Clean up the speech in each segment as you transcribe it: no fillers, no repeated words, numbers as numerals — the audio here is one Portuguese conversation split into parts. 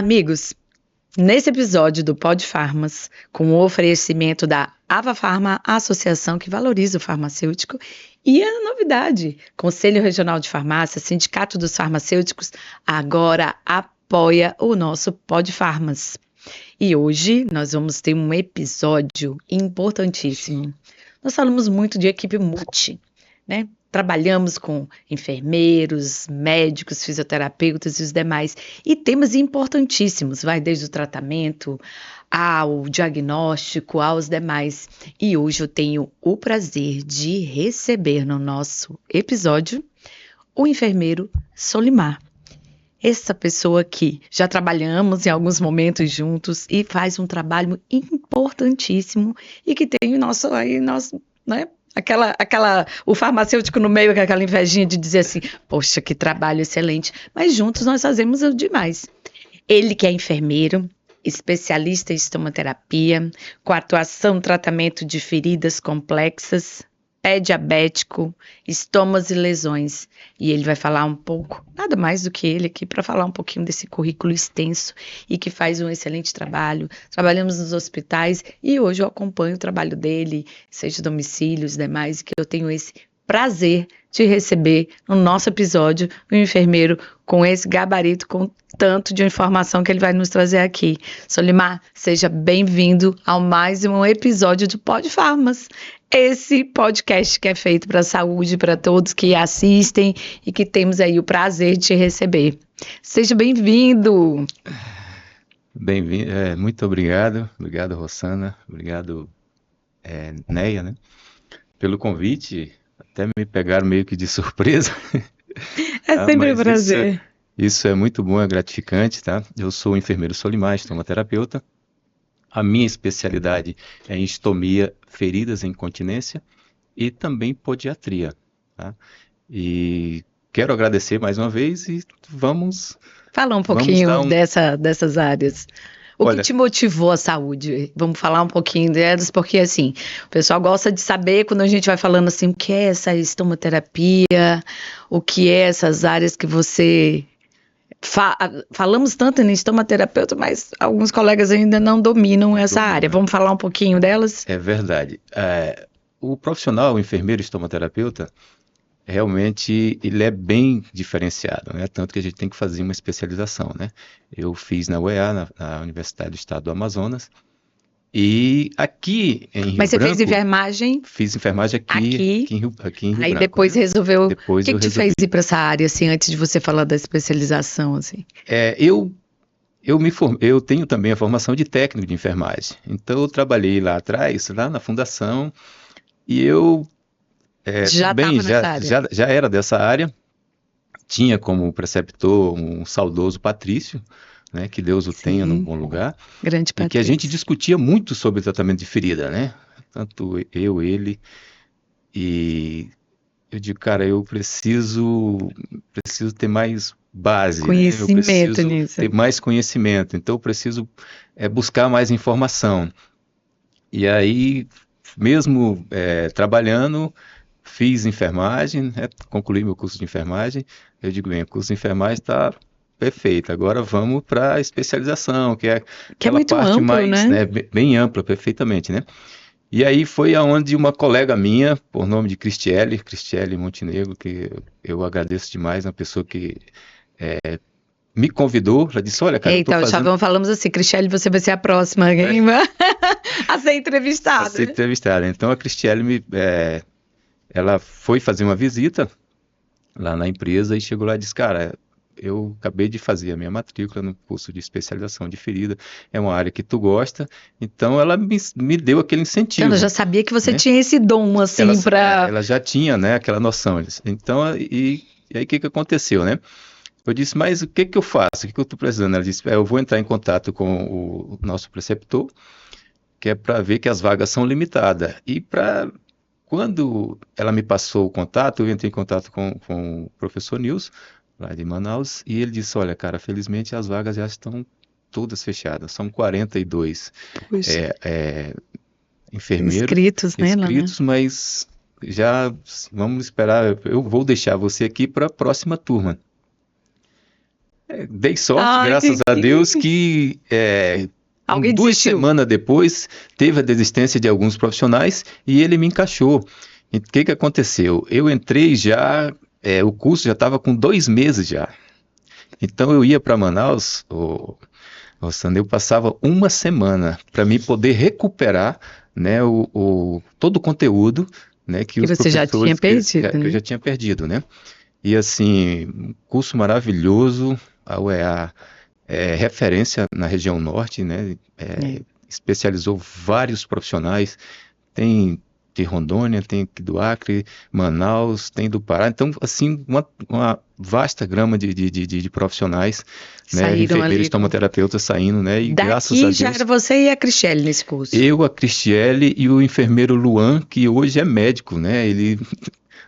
Amigos, nesse episódio do Pod Farmas, com o oferecimento da Ava Farma, a associação que valoriza o farmacêutico, e a novidade, Conselho Regional de Farmácia, Sindicato dos Farmacêuticos, agora apoia o nosso Pod Farmas. E hoje nós vamos ter um episódio importantíssimo. Nós falamos muito de equipe multi, né? Trabalhamos com enfermeiros, médicos, fisioterapeutas e os demais. E temas importantíssimos, vai desde o tratamento ao diagnóstico, aos demais. E hoje eu tenho o prazer de receber no nosso episódio o enfermeiro Solimar. Essa pessoa que já trabalhamos em alguns momentos juntos e faz um trabalho importantíssimo e que tem o nosso, né? O farmacêutico no meio com aquela invejinha de dizer assim, poxa, que trabalho excelente, mas juntos nós fazemos o demais. Ele que é enfermeiro, especialista em estomaterapia, com atuação no tratamento de feridas complexas, pé diabético, estomas e lesões. E ele vai falar um pouco, nada mais do que ele aqui, para falar um pouquinho desse currículo extenso e que faz um excelente trabalho. Trabalhamos nos hospitais e hoje eu acompanho o trabalho dele, seja domicílios e demais, e que eu tenho esse prazer de receber no nosso episódio um enfermeiro com esse gabarito, com tanto de informação que ele vai nos trazer aqui. Solimar, seja bem-vindo ao mais um episódio do Pod Farmas. Esse podcast que é feito para a saúde, para todos que assistem e que temos aí o prazer de te receber. Seja bem-vindo. Bem-vindo, muito obrigado. Obrigado, Rosana. Obrigado, Neia, né? Pelo convite. Até me pegaram meio que de surpresa. É sempre um prazer. Isso é muito bom, é gratificante, tá? Eu sou o enfermeiro Solimar, estomaterapeuta. A minha especialidade é em estomia, feridas e incontinência e também podiatria, tá? E quero agradecer mais uma vez e vamos... Fala um pouquinho dessas áreas. O que te motivou à saúde? Vamos falar um pouquinho delas, porque assim, o pessoal gosta de saber quando a gente vai falando assim, o que é essa estomaterapia, o que é essas áreas que você... Falamos tanto em estomaterapeuta, mas alguns colegas ainda não dominam essa área. Vamos falar um pouquinho delas? É verdade. O profissional, o enfermeiro estomaterapeuta, realmente ele é bem diferenciado, né? Tanto que a gente tem que fazer uma especialização, né? Eu fiz na UEA, na Universidade do Estado do Amazonas, e aqui em Rio Mas você Branco... fez enfermagem? Fiz enfermagem aqui em Rio Branco. Aí depois resolveu... O que te fez ir para essa área, assim, antes de você falar da especialização, assim? Eu tenho também a formação de técnico de enfermagem. Então eu trabalhei lá atrás, lá na fundação, e eu... Já era dessa área, tinha como preceptor um saudoso Patrício, né, que Deus o tenha num bom lugar, grande Patrício. E que a gente discutia muito sobre tratamento de ferida, né, tanto ele, e eu digo, cara, eu preciso ter mais base, conhecimento, né? Eu preciso nisso. ter mais conhecimento, então eu preciso buscar mais informação, e aí, mesmo trabalhando, fiz enfermagem, né? Concluí meu curso de enfermagem. Eu digo, bem, o curso de enfermagem está perfeito. Agora vamos para a especialização, que é aquela muito parte amplo, mais, né? Bem ampla, perfeitamente, né? E aí foi aonde uma colega minha, por nome de Cristiele Montenegro, que eu agradeço demais, uma pessoa que me convidou, já disse, olha, cara, então, já falamos assim, Cristiele, você vai ser a próxima a ser entrevistada. A ser entrevistada. Então a Cristiele ela foi fazer uma visita lá na empresa e chegou lá e disse, cara, eu acabei de fazer a minha matrícula no curso de especialização de ferida, é uma área que tu gosta, então ela me deu aquele incentivo. Ela já sabia que você tinha esse dom, assim, Ela já tinha, né, aquela noção. Então, e aí o que aconteceu, né? Eu disse, mas o que eu faço? O que eu estou precisando? Ela disse, eu vou entrar em contato com o nosso preceptor, que é para ver que as vagas são limitadas, e quando ela me passou o contato, eu entrei em contato com o professor Nilson, lá de Manaus, e ele disse, olha, cara, felizmente as vagas já estão todas fechadas, são 42 enfermeiros inscritos, né, mas já vamos esperar, eu vou deixar você aqui para a próxima turma. Dei sorte, Ai, graças a Deus, que alguém 2 semanas depois teve a desistência de alguns profissionais e ele me encaixou. E o que aconteceu? Eu entrei já, o curso já estava com 2 meses já. Então eu ia para Manaus, Sandro, eu passava uma semana para mim poder recuperar, né, todo o conteúdo, né, que que os você já tinha professores perdido, que eu né? já tinha perdido, né? E assim, um curso maravilhoso, a UEA é referência na região norte, né? É. Especializou vários profissionais, tem de Rondônia, tem aqui do Acre, Manaus, tem do Pará. Então, assim, uma vasta gama de profissionais, né? Saíram Enfermeiros, ali. tomoterapeutas saindo, né? E graças a Daqui já Deus, era você e a Cristiane nesse curso. eu, a Cristiele e o enfermeiro Luan, que hoje é médico, né? Ele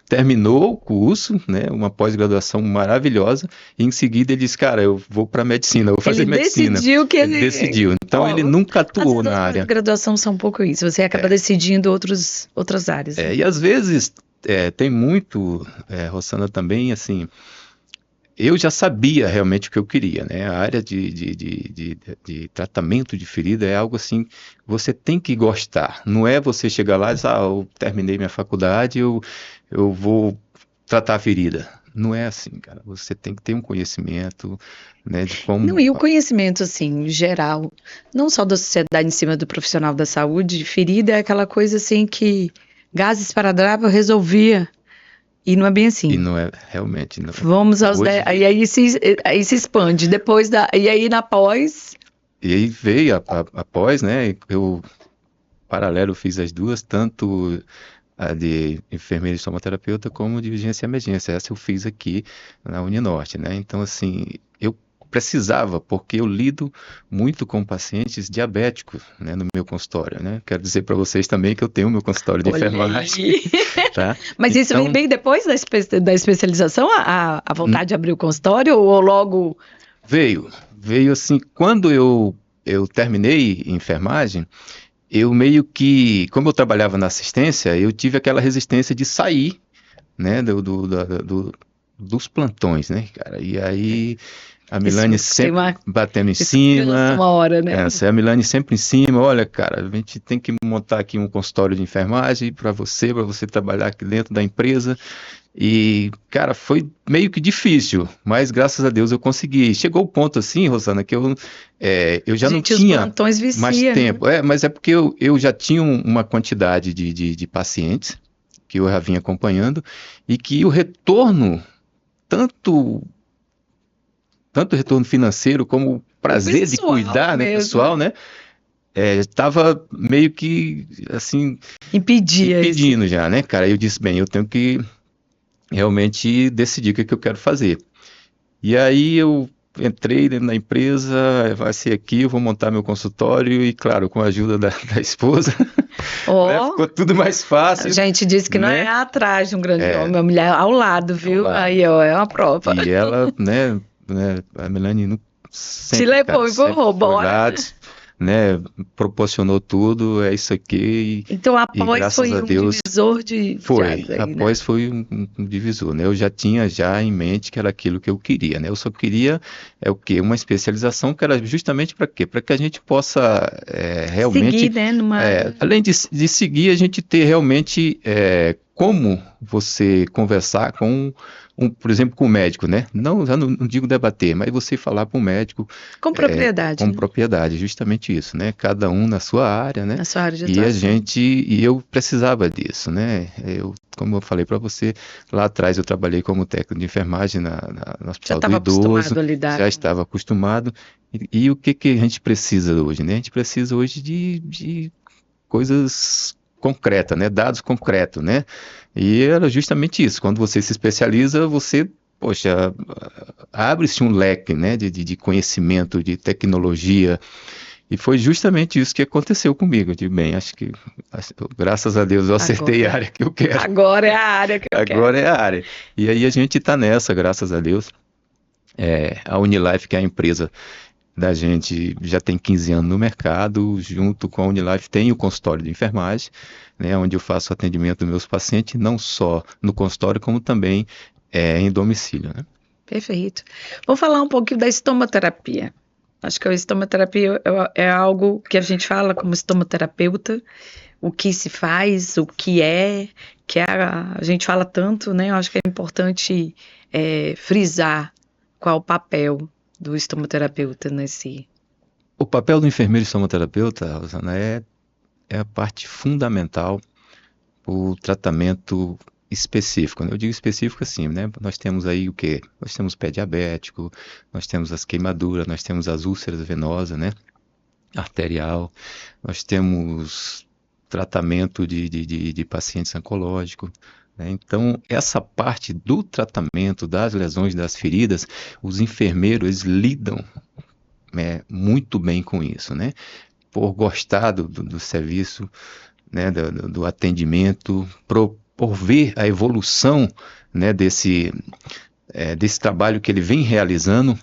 terminou o curso, né? Uma pós-graduação maravilhosa. E em seguida ele disse, cara, eu vou para medicina, eu vou fazer Ele medicina. decidiu que Ele ele... decidiu. Então ele Ó, nunca às atuou vezes na as área. pós-graduação são um pouco isso. Você acaba decidindo outras áreas, né? E às vezes tem muito, Rosana, também, assim, eu já sabia realmente o que eu queria, né? A área de tratamento de ferida é algo assim, você tem que gostar. Não é você chegar lá e dizer, eu terminei minha faculdade, eu vou tratar a ferida. Não é assim, cara. Você tem que ter um conhecimento, né, de Não, como... e o conhecimento, assim, geral, não só da sociedade em cima do profissional da saúde, ferida é aquela coisa assim que gases esparadrapo resolvia. E não é bem E assim. não é realmente... Não. Vamos aos Hoje, 10. Aí se expande. Depois da. E aí na pós. e aí veio após, né? Eu, paralelo, fiz as duas, tanto a de enfermeira e estomoterapeuta como de urgência e emergência. Essa eu fiz aqui na Uninorte, né? Então, assim, eu precisava, porque eu lido muito com pacientes diabéticos, né, no meu consultório, né? Quero dizer para vocês também que eu tenho o meu consultório de Olha enfermagem, aí. tá? Mas isso veio Então, bem depois da especialização, a vontade de abrir o consultório, ou logo. veio assim, quando eu terminei enfermagem, eu meio que, como eu trabalhava na assistência, eu tive aquela resistência de sair, né, dos plantões, né, cara? E aí a Isso Milane tem sempre uma. batendo em Isso cansa cima, uma hora, né? a Milane sempre em cima, olha, cara, a gente tem que montar aqui um consultório de enfermagem para você trabalhar aqui dentro da empresa. E, cara, foi meio que difícil, mas graças a Deus eu consegui. Chegou o ponto assim, Rosana, que eu já não Gente, os tinha plantões mais vicia, né? tempo. Mas é porque eu já tinha uma quantidade de pacientes que eu já vinha acompanhando e que o retorno, tanto retorno financeiro como o O prazer de pessoal cuidar, né, mesmo. pessoal, né, estava meio que, assim, Impedia esse. impedindo já, né, cara? Eu disse, bem, eu tenho que realmente decidir o que, que eu quero fazer. E aí eu entrei dentro da empresa, vai ser aqui, eu vou montar meu consultório e, claro, com a ajuda da esposa, né, Ó, ficou tudo mais a fácil, gente disse que não é né? atrás de um grande É, homem, a mulher ao lado, ao viu? lado. Aí, ó, é uma prova. E ela, né, a Melanie Te sempre, cara, levou e sempre falou, foi bora. lá, né, proporcionou tudo, é isso aqui, Então, e após graças a foi um Deus divisor de águas aí, né? após foi um divisor, né? Eu já tinha já em mente que era aquilo que eu queria, né? Eu só queria o quê? Uma especialização que era justamente para quê? Para que a gente possa Seguir, realmente, né, numa área. além de seguir, a gente ter realmente como você conversar com por exemplo, com o médico, né? Não, já não digo debater, mas você falar com o médico Com propriedade, com né? propriedade, justamente isso, né? Cada um na sua área, né? Na sua área de E atuação. eu precisava disso, né? Como eu falei para você, lá atrás eu trabalhei como técnico de enfermagem no Já Hospital do estava Idoso, acostumado a lidar já com. estava acostumado. E o que a gente precisa hoje, né? A gente precisa hoje de coisas concretas, né? Dados concretos, né? E era justamente isso. Quando você se especializa, você, poxa, abre-se um leque, né? De conhecimento, de tecnologia. E foi justamente isso que aconteceu comigo. Eu digo, bem, acho que, graças a Deus, eu acertei a Agora. área que eu quero. Agora é a área que eu quero. Agora é a área. E aí a gente está nessa, graças a Deus. A Unilife, que é a empresa da gente, já tem 15 anos no mercado, junto com a Unilife tem o consultório de enfermagem, né, onde eu faço atendimento dos meus pacientes, não só no consultório, como também em domicílio, né? Perfeito. Vamos falar um pouquinho da estomaterapia. Acho que a estomaterapia é algo que a gente fala como estomaterapeuta, o que se faz, o que é, a gente fala tanto, né? Eu acho que é importante frisar qual o papel do estomaterapeuta nesse. O papel do enfermeiro estomaterapeuta, Rosana, é a parte fundamental para o tratamento específico, né? Eu digo específico assim, né? Nós temos aí o quê? Nós temos pé diabético, nós temos as queimaduras, nós temos as úlceras venosas, né? Arterial, nós temos tratamento de pacientes oncológicos, né? Então, essa parte do tratamento das lesões, das feridas, os enfermeiros eles lidam muito bem com isso, né? Por gostar do serviço, né? Do atendimento, por ver a evolução, né? Desse trabalho que ele vem realizando,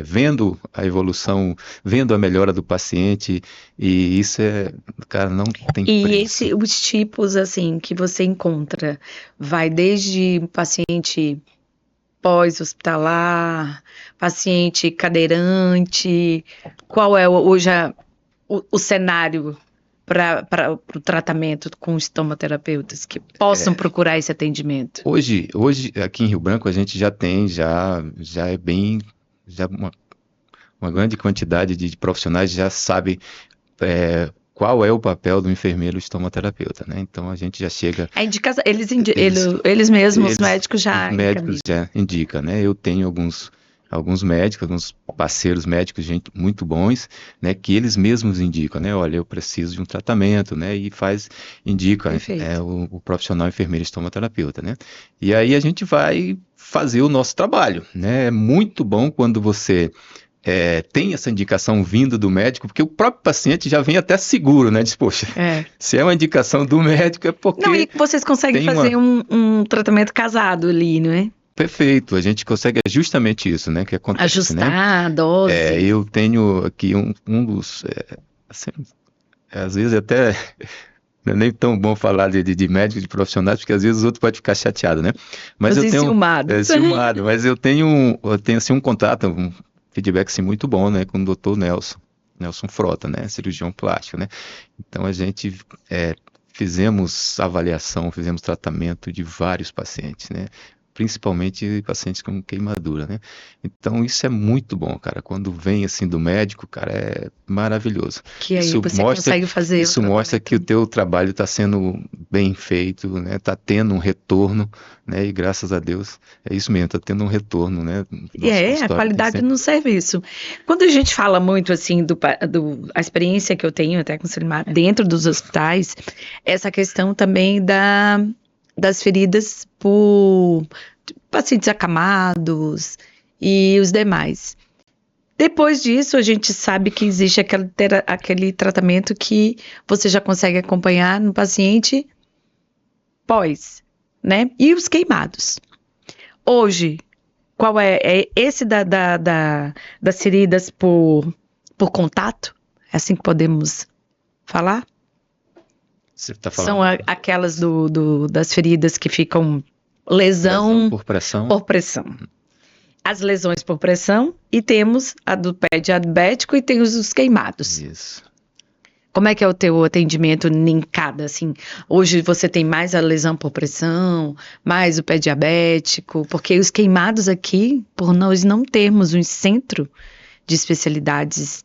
vendo a evolução, vendo a melhora do paciente, e isso cara, não tem preço. E os tipos, assim, que você encontra, vai desde paciente pós-hospitalar, paciente cadeirante, qual é hoje o cenário para o tratamento com estomaterapeutas que possam procurar esse atendimento? Hoje, aqui em Rio Branco, a gente já tem, já uma grande quantidade de profissionais já sabe qual é o papel do enfermeiro estomaterapeuta, né? Então a gente já chega... Eles mesmos, os médicos já... Os médicos já indicam, né? Eu tenho alguns médicos, alguns parceiros médicos, gente muito bons, né, que eles mesmos indicam, né, olha, eu preciso de um tratamento, né, e indica o profissional enfermeiro estomaterapeuta, né, e aí a gente vai fazer o nosso trabalho, né, é muito bom quando você tem essa indicação vindo do médico, porque o próprio paciente já vem até seguro, né, diz, poxa, se é uma indicação do médico é porque... Não, e vocês conseguem fazer um tratamento casado ali, não é? Perfeito, a gente consegue justamente isso, né, que acontece, ajustar, né? A dose. Eu tenho aqui um dos, assim, às vezes até não é nem tão bom falar de médicos, de profissionais, porque às vezes os outros podem ficar chateados, né? Mas eu tenho ciumado, mas eu tenho assim um contato, um feedback assim, muito bom, né, com o Dr. Nelson Frota, né, cirurgião plástico, né? Então a gente fizemos avaliação, fizemos tratamento de vários pacientes, né? Principalmente pacientes com queimadura, né? Então isso é muito bom, cara. Quando vem assim do médico, cara, é maravilhoso. Que aí você consegue fazer isso mostra que o teu trabalho está sendo bem feito, né? Está tendo um retorno, né? E graças a Deus é isso mesmo, está tendo um retorno, né? A qualidade no serviço. Quando a gente fala muito assim a experiência que eu tenho até com o Selimar dentro dos hospitais, essa questão também das feridas por pacientes acamados e os demais. Depois disso, a gente sabe que existe aquele tratamento que você já consegue acompanhar no paciente pós, né? E os queimados. Hoje, qual é esse das feridas por contato? É assim que podemos falar? Você tá falando. São aquelas das feridas que ficam lesão por pressão. As lesões por pressão, e temos a do pé diabético e temos os queimados. Isso. Como é que é o teu atendimento em cada, assim? Hoje você tem mais a lesão por pressão, mais o pé diabético, porque os queimados aqui, por nós não termos um centro de especialidades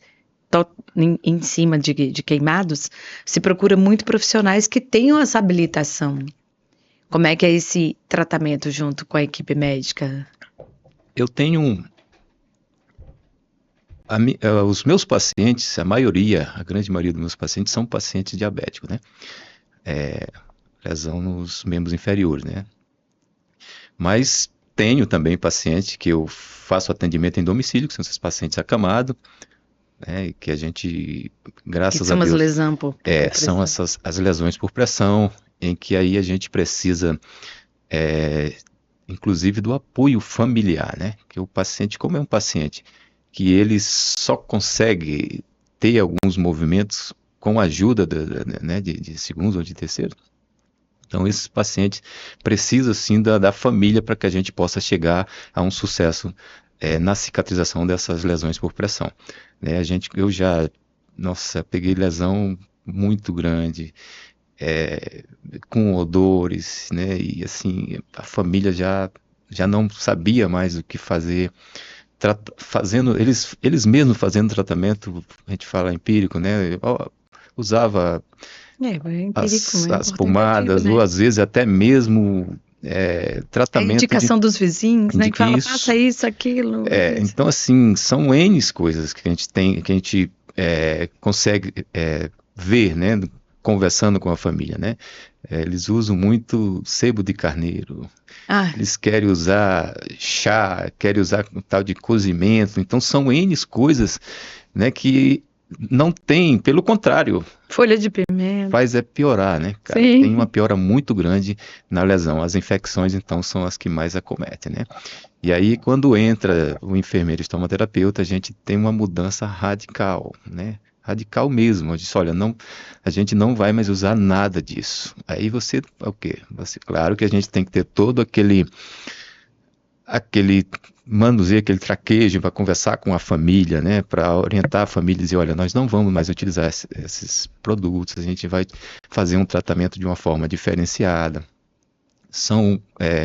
em cima de queimados, se procura muito profissionais que tenham essa habilitação. Como é que é esse tratamento junto com a equipe médica? Eu tenho os meus pacientes, a grande maioria dos meus pacientes são pacientes diabéticos, né? Lesão nos membros inferiores, né? Mas tenho também pacientes que eu faço atendimento em domicílio, que são esses pacientes acamados, né, que a gente, graças a Deus... São as lesões por pressão. São as lesões por pressão, em que aí a gente precisa, inclusive, do apoio familiar, né? Que o paciente, como é um paciente que ele só consegue ter alguns movimentos com a ajuda de segundo ou de terceiro, Então, esses pacientes precisam, sim, da família para que a gente possa chegar a um sucesso na cicatrização dessas lesões por pressão. Né? Eu já, nossa, peguei lesão muito grande, com odores, né? E assim, a família já não sabia mais o que fazer, eles mesmos fazendo tratamento, a gente fala empírico, né? Usava O empírico é as importante, pomadas, né? ou às vezes até mesmo A tratamento indicação dos vizinhos, né? Que fala, isso. passa isso, aquilo. Isso. Então, assim, são N coisas que a gente tem, que a gente consegue ver, né? Conversando com a família, né? Eles usam muito sebo de carneiro, Ah, eles querem usar chá, querem usar um tal de cozimento, então são N coisas, né, que não tem, pelo contrário, folha de pimenta. faz piorar, né, cara? Sim. Tem uma piora muito grande na lesão. As infecções, então, são as que mais acometem, né? E aí, quando entra o enfermeiro estomaterapeuta, a gente tem uma mudança radical, né? Radical mesmo. Eu disse, olha, não, a gente não vai mais usar nada disso. Aí você, o quê? Claro que a gente tem que ter todo aquele manuseio, aquele traquejo para conversar com a família, né, para orientar a família e dizer, olha, nós não vamos mais utilizar esses produtos, a gente vai fazer um tratamento de uma forma diferenciada. São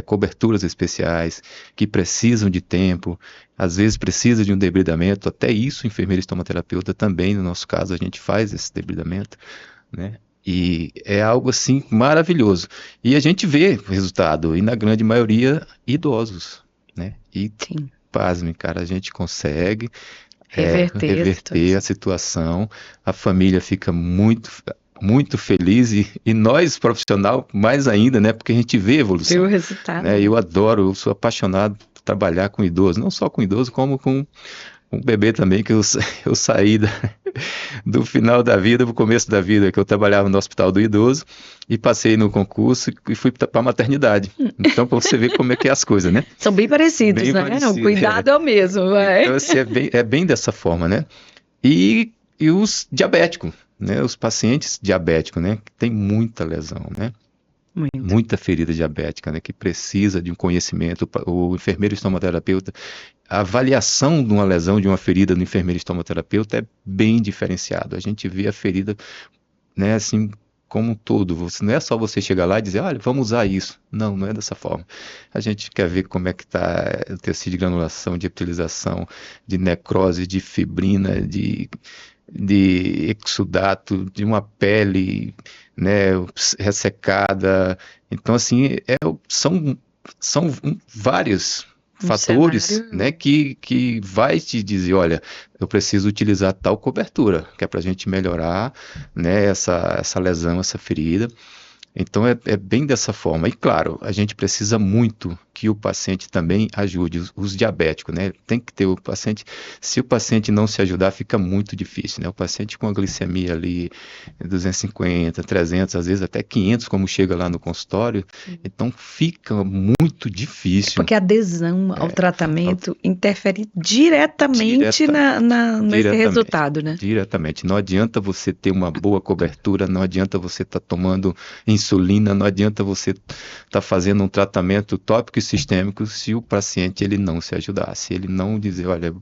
coberturas especiais que precisam de tempo, às vezes precisa de um debridamento, até isso o enfermeiro estomaterapeuta também, no nosso caso, a gente faz esse debridamento, né? E é algo assim maravilhoso. E a gente vê o resultado, e na grande maioria, idosos, né? E Sim. pasme, cara, a gente consegue Reverter a situação, a família fica muito, muito feliz e nós, profissional, mais ainda, né? Porque a gente vê a evolução. Viu o resultado. Né? Eu adoro, eu sou apaixonado por trabalhar com idoso, não só com idoso, como com um bebê também, que eu saí do final da vida para o começo da vida, que eu trabalhava no Hospital do Idoso e passei no concurso e fui para a maternidade. Então, para você ver como é que é as coisas, né? São bem parecidos, Bem né? parecido, O cuidado é o mesmo, vai. Então, assim, é bem dessa forma, né? E os diabéticos, né? Os pacientes diabéticos, né? Que tem muita lesão, né? Muita ferida diabética, né? Que precisa de um conhecimento. O enfermeiro estomaterapeuta, a avaliação de uma lesão, de uma ferida no enfermeiro estomaterapeuta é bem diferenciado. A gente vê a ferida, né? Assim, como um todo. Não é só você chegar lá e dizer, olha, vamos usar isso. Não, não é dessa forma. A gente quer ver como é que está o tecido de granulação, de epitelização, de necrose, de fibrina, de exudato, de uma pele, né, ressecada. Então, assim, são vários fatores, cenário, né, que vai te dizer, olha, eu preciso utilizar tal cobertura, que é para a gente melhorar, né, essa lesão, essa ferida. Então é bem dessa forma. E claro, a gente precisa muito que o paciente também ajude, os diabéticos, né? Tem que ter o paciente, se o paciente não se ajudar, fica muito difícil, né? O paciente com a glicemia ali 250, 300, às vezes até 500, como chega lá no consultório, então fica muito difícil. Porque a adesão ao tratamento interfere diretamente nesse resultado, né? Diretamente. Não adianta você ter uma boa cobertura, não adianta você estar tomando insulina, não adianta você estar fazendo um tratamento tópico e sistêmico se o paciente ele não se ajudar, se ele não dizer, olha,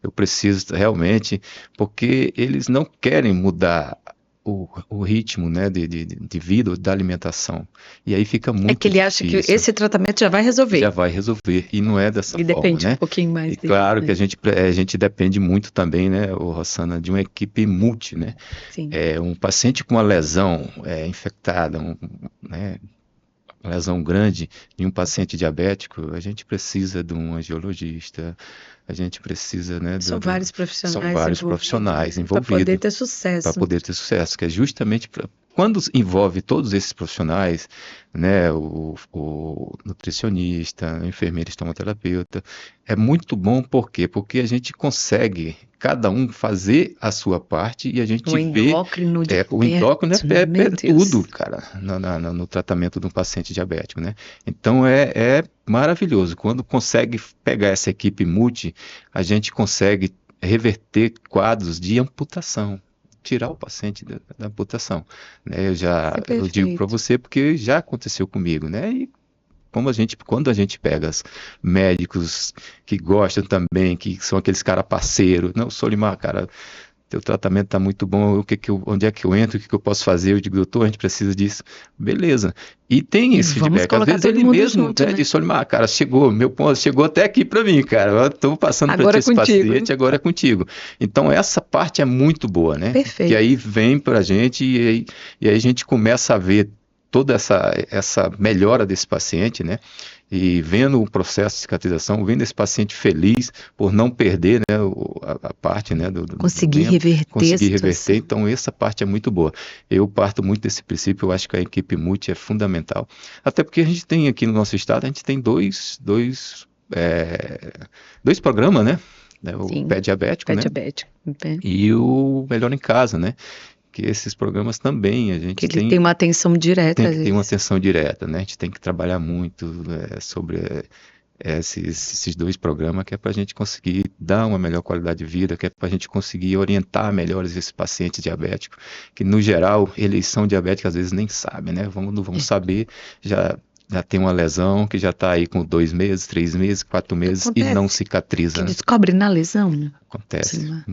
eu preciso realmente, porque eles não querem mudar o ritmo, né, de vida, da alimentação. E aí fica muito difícil. É que ele acha que esse tratamento já vai resolver. Já vai resolver, e não é dessa forma, depende, né? Um pouquinho mais. E claro, né? Que a gente depende muito também, né, Rossana, de uma equipe multi, né? Sim. Um paciente com uma lesão infectada, né, uma lesão grande em um paciente diabético, a gente precisa de um angiologista, a gente precisa, né? São vários profissionais envolvidos para poder ter sucesso. Para poder ter sucesso, que é justamente quando envolve todos esses profissionais, né, o nutricionista, o enfermeiro estomaterapeuta, é muito bom, por quê? Porque a gente consegue, cada um, fazer a sua parte e a gente vê... O endócrino é tudo, cara, no tratamento de um paciente diabético, né? Então é maravilhoso. Quando consegue pegar essa equipe multi, a gente consegue reverter quadros de amputação. tirar o paciente da amputação, né? Eu Isso é digo para perfeito. você porque já aconteceu comigo, né? E quando a gente pega médicos que gostam também, que são aqueles cara parceiro, não, Solimar, cara, teu tratamento está muito bom, onde é que eu entro, o que eu posso fazer? Eu digo, doutor, a gente precisa disso. Beleza. E tem E esse vamos feedback. Às colocar vezes todo ele mundo mesmo, junto, né, né? diz, Solimar, cara, meu ponto chegou até aqui para mim, cara. Eu estou passando para ti Agora é esse contigo. paciente, agora é contigo. Então, essa parte é muito boa, né? Que Perfeito. aí vem para a gente e aí a gente começa a ver toda essa melhora desse paciente, né? E vendo o processo de cicatrização, vendo esse paciente feliz por não perder, né, a parte, né, do Conseguir dente, reverter a conseguir reverter. situação. Então, essa parte é muito boa. Eu parto muito desse princípio, eu acho que a equipe multi é fundamental. Até porque a gente tem aqui no nosso estado, a gente tem dois programas, né? O Sim, pé diabético, pé né? diabético. E o Melhor em Casa, né? Que esses programas também a Que gente ele tem uma atenção direta, tem às que ter uma vezes. atenção direta, né? A gente tem que trabalhar muito sobre esses dois programas, que é para a gente conseguir dar uma melhor qualidade de vida, que é para a gente conseguir orientar melhor esses pacientes diabéticos, que no geral eles são diabéticos, às vezes nem sabem, né? Não vamos saber, já tem uma lesão que já está aí com 2 meses, 3 meses, 4 meses e não Acontece cicatriza, que né? descobre na lesão, né? Acontece. Sim.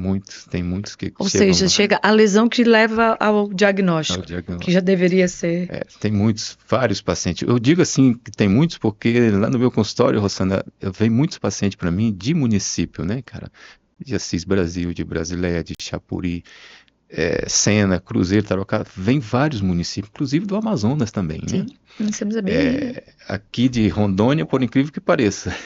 Tem muitos que Ou chegam seja, lá. chega a lesão que leva ao Ao diagnóstico, que diagnóstico. já deveria ser. Tem vários pacientes. Eu digo assim que tem muitos porque lá no meu consultório, Rosana, vem muitos pacientes para mim de município, né, cara? De Assis Brasil, de Brasileia, de Chapuri, Sena, Cruzeiro, Tarocá, vem vários municípios, inclusive do Amazonas também, né? Sim, nós temos a bem. Aqui de Rondônia, por incrível que pareça,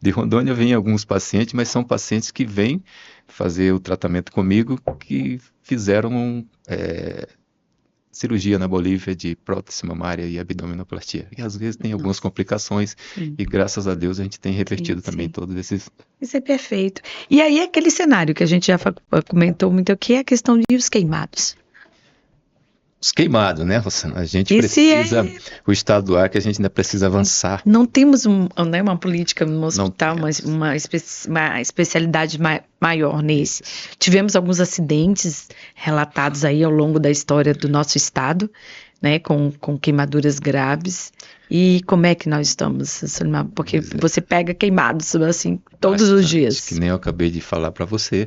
de Rondônia vem alguns pacientes, mas são pacientes que vêm fazer o tratamento comigo, que fizeram cirurgia na Bolívia de prótese mamária e abdominoplastia. E às vezes tem algumas Nossa, complicações sim, e graças a Deus a gente tem sim, revertido também sim. todos esses. Isso é perfeito. E aí, aquele cenário que a gente já comentou muito aqui é a questão de os queimados. Os queimados, né, Rosana? A gente Esse precisa, o estado do ar que a gente ainda precisa avançar. Não temos né, uma política no Não hospital, temos. uma especialidade maior nesse. Tivemos alguns acidentes relatados aí ao longo da história do nosso estado, né, com queimaduras graves. E como é que nós estamos, Solimar? Porque Pois é. você pega queimados assim todos os Bastante, dias. que nem eu acabei de falar para você.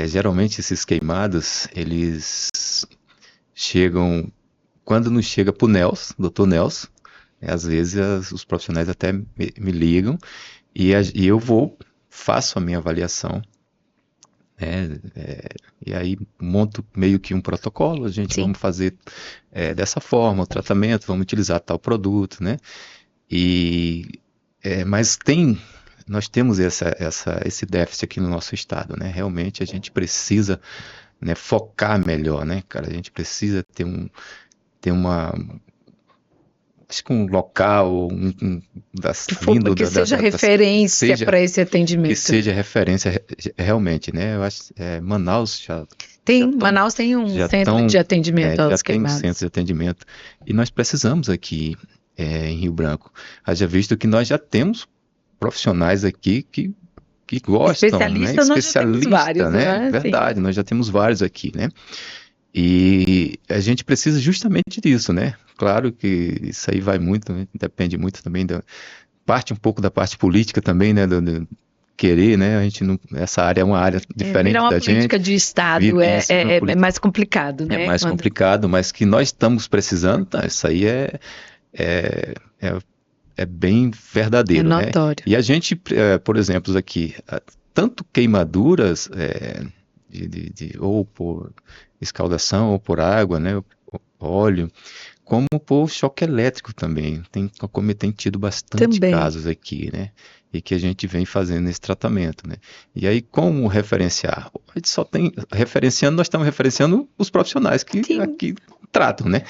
Geralmente esses queimados, eles chegam, quando não chega para o Nelson, doutor Nelson, às vezes os profissionais até me ligam e eu faço a minha avaliação, né? E aí monto meio que um protocolo, Sim. vamos fazer dessa forma o tratamento, vamos utilizar tal produto, né? Mas nós temos esse déficit aqui no nosso estado, né? Realmente a gente precisa, né, focar melhor, né, cara? A gente precisa ter acho que um local, Que seja referência para esse atendimento. que seja referência realmente, né? Eu acho Manaus Manaus tem um centro de atendimento aos queimados. Já tem um centro de atendimento e nós precisamos aqui em Rio Branco. Haja visto que nós já temos profissionais aqui que gostam, Especialista, né? nós já temos vários, né? Verdade, nós já temos vários aqui, né? E a gente precisa justamente disso, né? Claro que isso aí vai muito, né? Depende muito também parte um pouco da parte política também, né? Do querer, né? A gente não, essa área é uma área diferente virar uma da política gente. de Estado é mais complicado, né? É mais complicado, mas que nós estamos precisando, tá? Isso aí é bem verdadeiro, né? notório. E a gente, por exemplo, aqui, tanto queimaduras ou por escaldação ou por água, né? Óleo, como por choque elétrico também. Como tem tido bastante casos aqui, né? E que a gente vem fazendo esse tratamento, né? E aí, como referenciar? A gente só tem, nós estamos referenciando os profissionais que aqui tratam, né?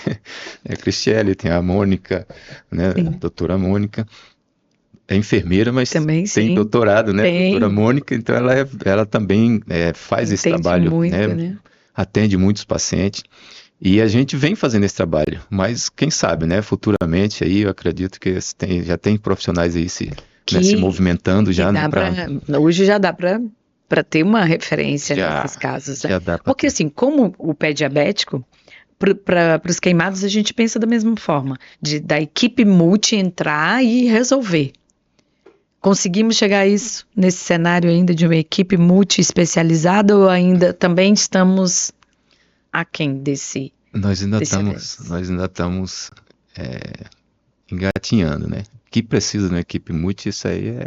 A Cristiele, tem a Mônica, né? A doutora Mônica, é enfermeira, mas também, tem doutorado, né? Doutora Mônica, então ela também faz esse trabalho, muito, né? Atende muitos pacientes. E a gente vem fazendo esse trabalho, mas quem sabe, né? Futuramente aí, eu acredito que já tem profissionais aí se movimentando já, né? Hoje já dá para para ter uma referência Já, nesses casos, né? já dá para Porque assim, como o pé diabético, para os queimados a gente pensa da mesma forma, da equipe multi entrar e resolver. Conseguimos chegar a isso nesse cenário ainda de uma equipe multi especializada ou ainda também estamos aquém desse avanço? Nós ainda estamos engatinhando, né? Que precisa de uma equipe multi, isso aí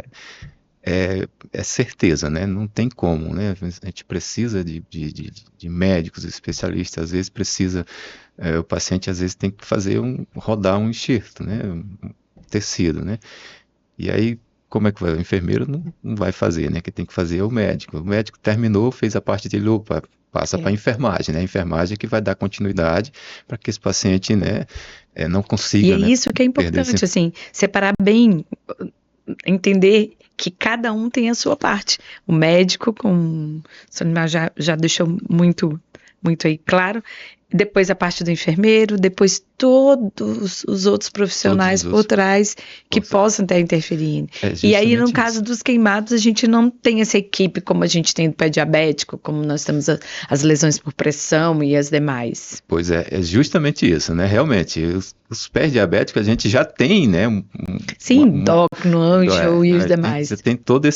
é certeza, né? Não tem como, né? A gente precisa de médicos, especialistas, às vezes precisa, o paciente às vezes tem que rodar um enxerto, né? Um tecido, né? E aí, como é que vai? O enfermeiro não vai fazer, né? Quem tem que fazer é o médico. O médico terminou, fez a parte dele, opa, passa para a enfermagem, né? A enfermagem é que vai dar continuidade para que esse paciente, né, não consiga, E é né, isso que é importante, assim, separar bem, entender que cada um tem a sua parte. O médico, o Solimar já deixou muito aí claro, depois a parte do enfermeiro, depois todos os outros profissionais por trás que possam estar interferindo. E aí, no caso dos queimados, a gente não tem essa equipe como a gente tem do pé diabético, como nós temos as lesões por pressão e as demais. Pois é justamente isso, né? Realmente, os pés diabéticos a gente já tem, né? Sim, endócrino, anjo e os demais. Você tem todos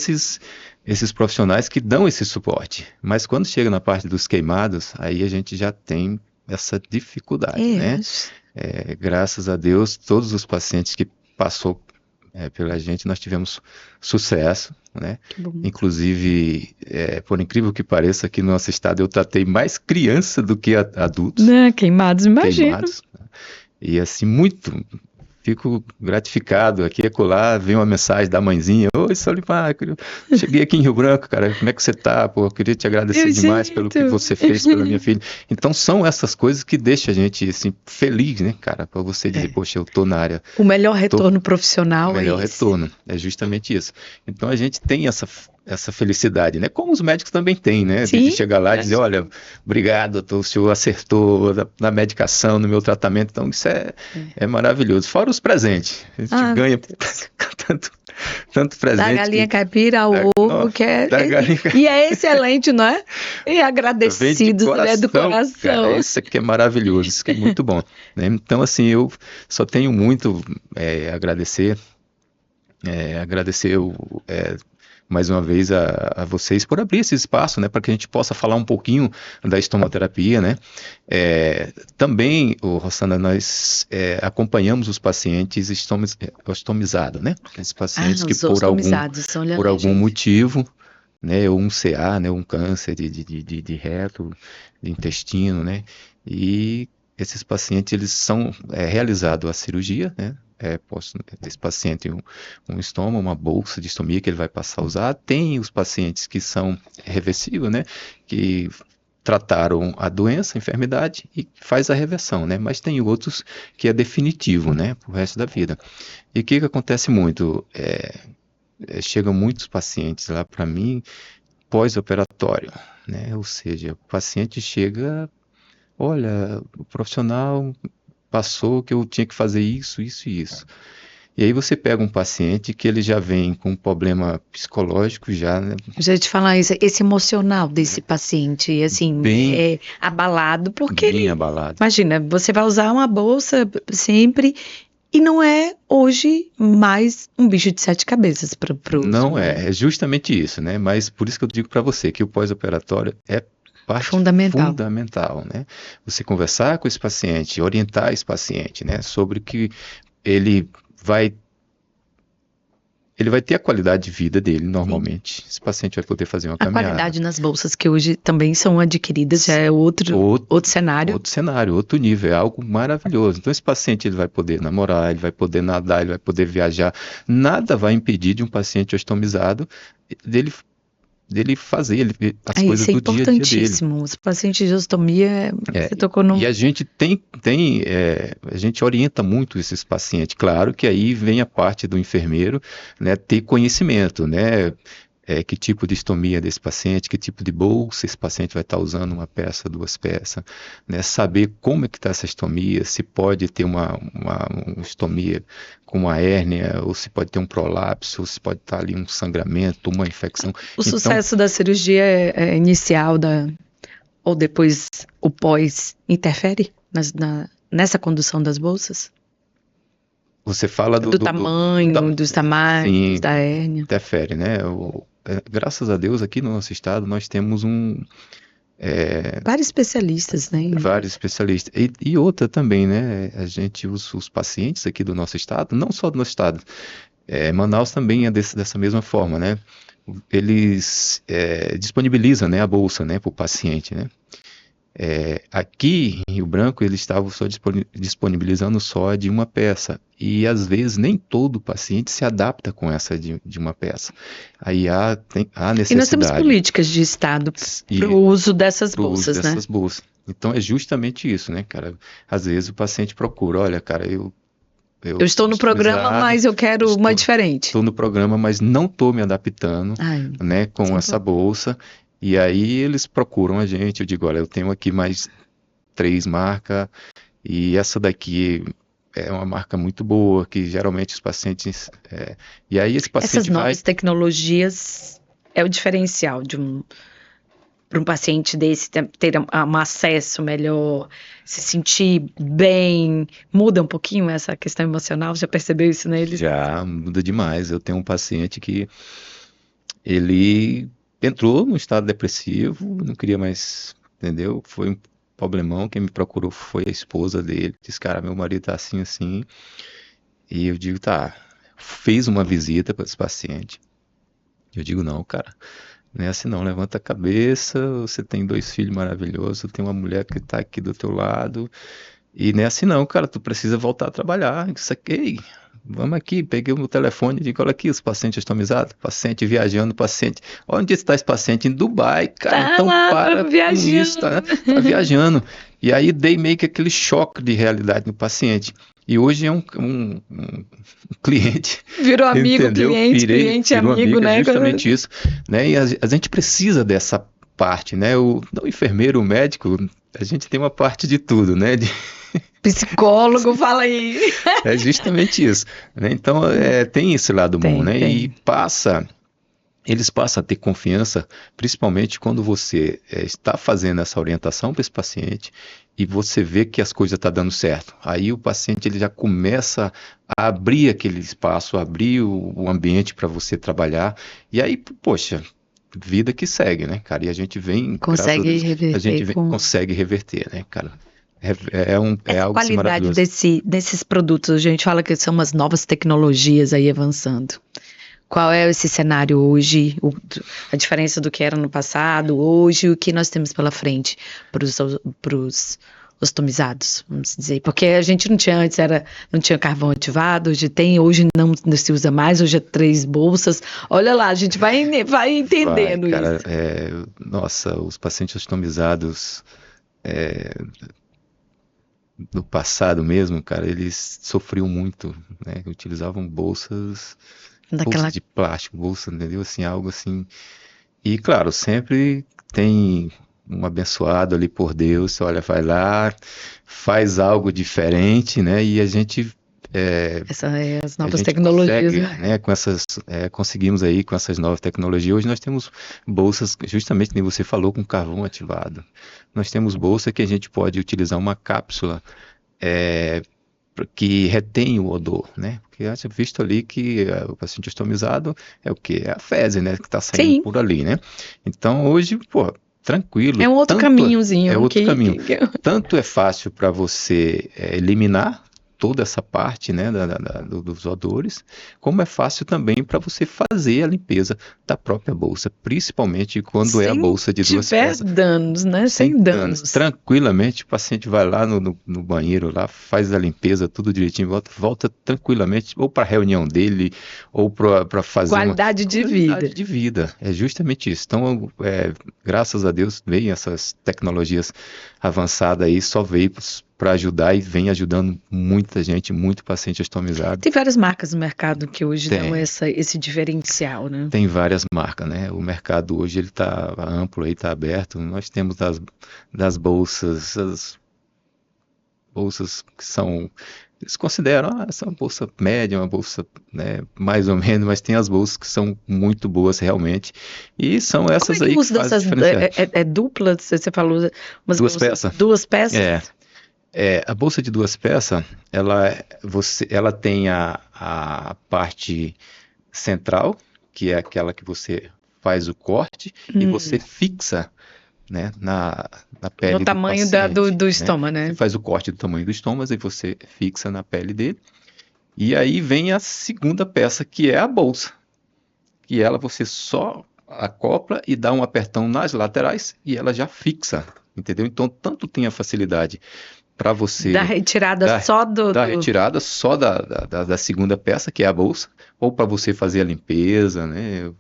esses profissionais que dão esse suporte. Mas quando chega na parte dos queimados, aí a gente já tem essa dificuldade, né? Graças a Deus, todos os pacientes que passou pela gente, nós tivemos sucesso, né? Inclusive, por incrível que pareça, aqui no nosso estado eu tratei mais criança do que adultos. Queimados, imagino. E assim, fico gratificado aqui, acolá, vem uma mensagem da mãezinha: oi, Solimar, cheguei aqui em Rio Branco, cara, como é que você tá? Pô, eu queria te agradecer demais pelo que você fez pela minha filha. Então são essas coisas que deixam a gente, assim, feliz, né, cara, para você dizer, poxa, eu tô na área. O melhor retorno profissional o melhor retorno, é justamente isso. Então a gente tem essa felicidade, né? Como os médicos também têm, né? Sim, de chegar lá e dizer, olha, obrigado, doutor, o senhor acertou na medicação, no meu tratamento, então isso é maravilhoso. Fora os presentes, a gente ganha tanto presente. Da galinha caipira ao ovo, e é excelente, não é? E agradecidos, né, do coração. Cara, isso aqui é maravilhoso, isso aqui é muito bom. Né? Então, assim, eu só tenho muito a agradecer, mais uma vez a vocês por abrir esse espaço, né, para que a gente possa falar um pouquinho da estomoterapia, né. Também, Rossana, nós acompanhamos os pacientes ostomizados, né, esses pacientes que por algum motivo, né, ou um CA, né, um câncer de reto, de intestino, né, e esses pacientes, eles são realizados a cirurgia, né, esse paciente tem um estômago, uma bolsa de estomia que ele vai passar a usar. Tem os pacientes que são reversíveis, né, que trataram a doença, a enfermidade e faz a reversão, né, mas tem outros que é definitivo, né, pro resto da vida. E o que acontece muito? Chegam muitos pacientes lá para mim pós-operatório, né, ou seja, o paciente chega, olha, o profissional passou que eu tinha que fazer isso, isso e isso. E aí você pega um paciente que ele já vem com um problema psicológico já, né? Já te falar isso, esse emocional desse paciente, assim, bem abalado, porque bem abalado. Imagina, você vai usar uma bolsa sempre e não é hoje mais um bicho de 7 cabeças para o Não é justamente isso, né? Mas por isso que eu digo para você que o pós-operatório é parte fundamental, né? Você conversar com esse paciente, orientar esse paciente, né, sobre que ele vai ter a qualidade de vida dele normalmente. Sim. Esse paciente vai poder fazer uma caminhada. A qualidade nas bolsas que hoje também são adquiridas já é outro cenário. Outro cenário, outro nível, é algo maravilhoso. Então esse paciente ele vai poder namorar, ele vai poder nadar, ele vai poder viajar. Nada vai impedir de um paciente ostomizado dele fazer as coisas do dia a dia dele. Isso é importantíssimo. Os pacientes de ostomia, você tocou no... E a gente a gente orienta muito esses pacientes. Claro que aí vem a parte do enfermeiro, né, ter conhecimento, né, que tipo de estomia desse paciente, que tipo de bolsa esse paciente vai estar usando, uma peça, duas peças, né? Saber como é que está essa estomia, se pode ter uma estomia com uma hérnia, ou se pode ter um prolapso, ou se pode estar ali um sangramento, uma infecção. O sucesso da cirurgia inicial ou depois o pós interfere nessa condução das bolsas? Você fala Do tamanho, dos tamanhos, sim, da hérnia. interfere, né? Graças a Deus, aqui no nosso estado, nós temos vários especialistas, né? Vários especialistas. E outra também, né? A gente, os pacientes aqui do nosso estado, não só do nosso estado, Manaus também é dessa mesma forma, né? Eles disponibilizam, né, a bolsa, né, para o paciente, né? Aqui em Rio Branco eles estavam só disponibilizando só de uma peça e às vezes nem todo paciente se adapta com essa de uma peça. Aí há necessidade. E nós temos políticas de estado para o uso dessas bolsas, né? Então é justamente isso, né, cara? Às vezes o paciente procura, olha, cara, eu estou no programa, mas eu quero uma diferente. Estou no programa, mas não estou me adaptando, né, com essa bolsa. E aí eles procuram a gente, eu digo, olha, eu tenho aqui mais 3 marcas, e essa daqui é uma marca muito boa, que geralmente os pacientes... e aí esse paciente essas novas tecnologias é o diferencial para um paciente desse ter um acesso melhor, se sentir bem, muda um pouquinho essa questão emocional, já percebeu isso neles? Já, muda demais. Eu tenho um paciente que ele entrou num estado depressivo, não queria mais, entendeu? Foi um problemão, quem me procurou foi a esposa dele, disse, cara, meu marido tá assim, assim, e eu digo, tá, fez uma visita para esse paciente, eu digo, não, cara, não é assim não, levanta a cabeça, você tem 2 filhos maravilhosos, tem uma mulher que tá aqui do teu lado, e não é assim não, cara, tu precisa voltar a trabalhar, isso aqui... Vamos aqui, peguei o meu telefone e digo, olha aqui, os pacientes estomizados, paciente viajando, paciente... Onde está esse paciente? Em Dubai, cara, tá então lá, para viajando. com isso, tá viajando. E aí dei meio que aquele choque de realidade no paciente. E hoje é um cliente. Virou amigo, entendeu? cliente amigo, né? É justamente isso. Né? E a gente precisa dessa parte, né? O enfermeiro, o médico, a gente tem uma parte de tudo, né? Psicólogo, fala aí. É justamente isso, né? Então, tem esse lado bom, né? Tem. E eles passam a ter confiança, principalmente quando você está fazendo essa orientação para esse paciente e você vê que as coisas estão dando certo. Aí o paciente ele já começa a abrir aquele espaço, abrir o ambiente para você trabalhar. E aí, poxa, vida que segue, né, cara? E a gente vem... Consegue reverter. Consegue reverter, né, cara? É algo qualidade maravilhoso. desses produtos, a gente fala que são umas novas tecnologias aí avançando. Qual é esse cenário hoje, a diferença do que era no passado, hoje, o que nós temos pela frente para os ostomizados, vamos dizer. Porque a gente não tinha antes, não tinha carvão ativado, hoje não se usa mais, hoje é 3 bolsas. Olha lá, a gente vai entendendo cara, isso. Nossa, os pacientes ostomizados... no passado mesmo, cara, eles sofriam muito, né? Utilizavam bolsas de plástico, entendeu? Assim, algo assim. E, claro, sempre tem um abençoado ali por Deus, olha, vai lá, faz algo diferente, né? E a gente... as novas tecnologias. Consegue, né? Conseguimos aí com essas novas tecnologias. Hoje nós temos bolsas, justamente como você falou, com carvão ativado. Nós temos bolsa que a gente pode utilizar uma cápsula que retém o odor, né? Porque é visto ali que o paciente ostomizado é o quê? É a fezes, né? Que está saindo por ali, né? Então hoje, pô, tranquilo. É um outro caminhozinho. É outro caminho. Tanto é fácil para você eliminar toda essa parte, né, dos odores, como é fácil também para você fazer a limpeza da própria bolsa, principalmente quando é a bolsa de 2 peças. Sem danos, né? Sem danos. Tranquilamente, o paciente vai lá no banheiro, lá faz a limpeza, tudo direitinho, volta tranquilamente, ou para a reunião dele, ou para fazer qualidade de vida. Qualidade de vida, é justamente isso. Então, graças a Deus, veio essas tecnologias avançadas aí, só veio para ajudar e vem ajudando muita gente, muito paciente ostomizado. Tem várias marcas no mercado que hoje Tem. dão esse diferencial, né? Tem várias marcas, né? O mercado hoje ele está amplo, está aberto. Nós temos das bolsas, as bolsas que são, eles consideram, essa é uma bolsa média, uma bolsa, né, mais ou menos, mas tem as bolsas que são muito boas realmente, e são essas Como é aí que usa que fazem dessas, diferenciar. é dupla, você falou, umas Duas bolsas, peças. duas peças? A bolsa de duas peças, ela tem a parte central, que é aquela que você faz o corte e você fixa, né, na pele No do tamanho paciente, do né? estômago, né? Você faz o corte do tamanho do estômago e você fixa na pele dele. E aí vem a segunda peça, que é a bolsa. Que ela você só acopla e dá um apertão nas laterais e ela já fixa, entendeu? Então, tanto tem a facilidade para você Da retirada só da retirada só da segunda peça, que é a bolsa, ou para você fazer a limpeza, né?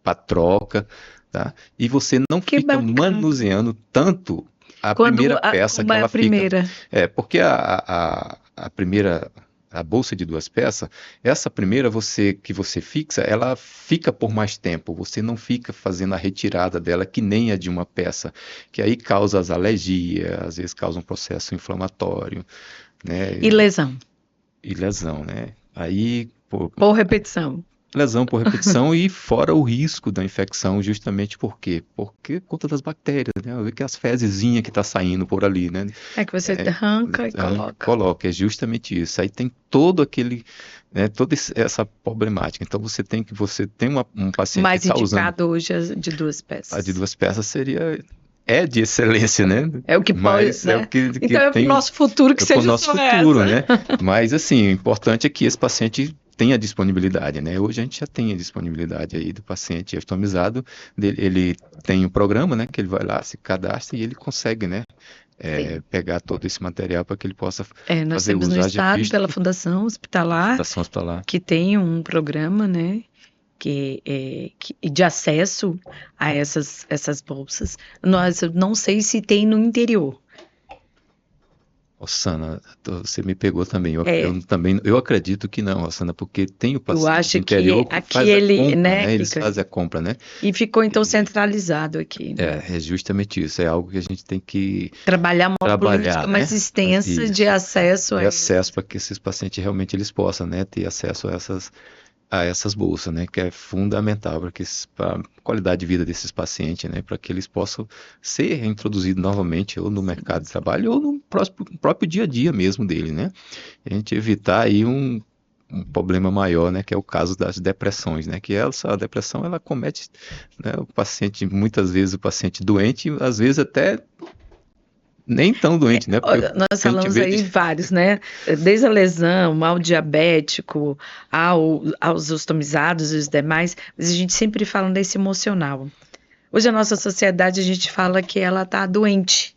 Para troca, tá? E você não Que fica bacana. manuseando tanto a primeira peça que como é ela a primeira? fica. Porque a primeira, a bolsa de duas peças, essa primeira que você fixa, ela fica por mais tempo. Você não fica fazendo a retirada dela que nem a de uma peça, que aí causa as alergias, às vezes causa um processo inflamatório, né? E lesão? E lesão, né? Aí, Por repetição. lesão por repetição e fora o risco da infecção, justamente por quê? Porque por conta das bactérias, né? Eu vi que as fezezinhas que tá saindo por ali, né? É que você arranca e coloca. Coloca, é justamente isso. Aí tem todo aquele, né, toda essa problemática. Então você tem um paciente Mais que está usando indicado hoje é de duas peças. a de duas peças é de excelência, né? É o que pode, Mas né? é o que Então é tem, pro nosso futuro que é pro seja nosso só futuro, essa. né? Mas assim, o importante é que esse paciente tenha disponibilidade, né? Hoje a gente já tem a disponibilidade aí do paciente ostomizado, ele tem um programa, né? Que ele vai lá, se cadastra e ele consegue, né? Pegar todo esse material para que ele possa Nós fazer temos uso no haja estado, visto pela Fundação Hospitalar, hospitalar. que tem um programa, né? De acesso a essas bolsas. Eu não sei se tem no interior. Rossana, você me pegou também. Eu acredito que não, Rossana, porque tem o Eu paciente acho do interior que aqui faz a ele, compra, né? Eles fazem a compra, né? E ficou então centralizado aqui, né? É justamente isso. É algo que a gente tem que Trabalhar uma política trabalhar, mais né? extensa de Isso. acesso De a acesso para que esses pacientes realmente eles possam, né, ter acesso a essas bolsas, né, que é fundamental para a qualidade de vida desses pacientes, né, para que eles possam ser reintroduzidos novamente ou no mercado de trabalho ou no próprio dia a dia mesmo dele, né. A gente evitar aí um problema maior, né, que é o caso das depressões, né, que a depressão ela comete, né, o paciente, muitas vezes o paciente doente, às vezes até nem tão doente, né? Nós falamos aí vários, né? Desde a lesão, mal diabético, aos ostomizados e os demais, mas a gente sempre fala desse emocional. Hoje a nossa sociedade, a gente fala que ela tá doente,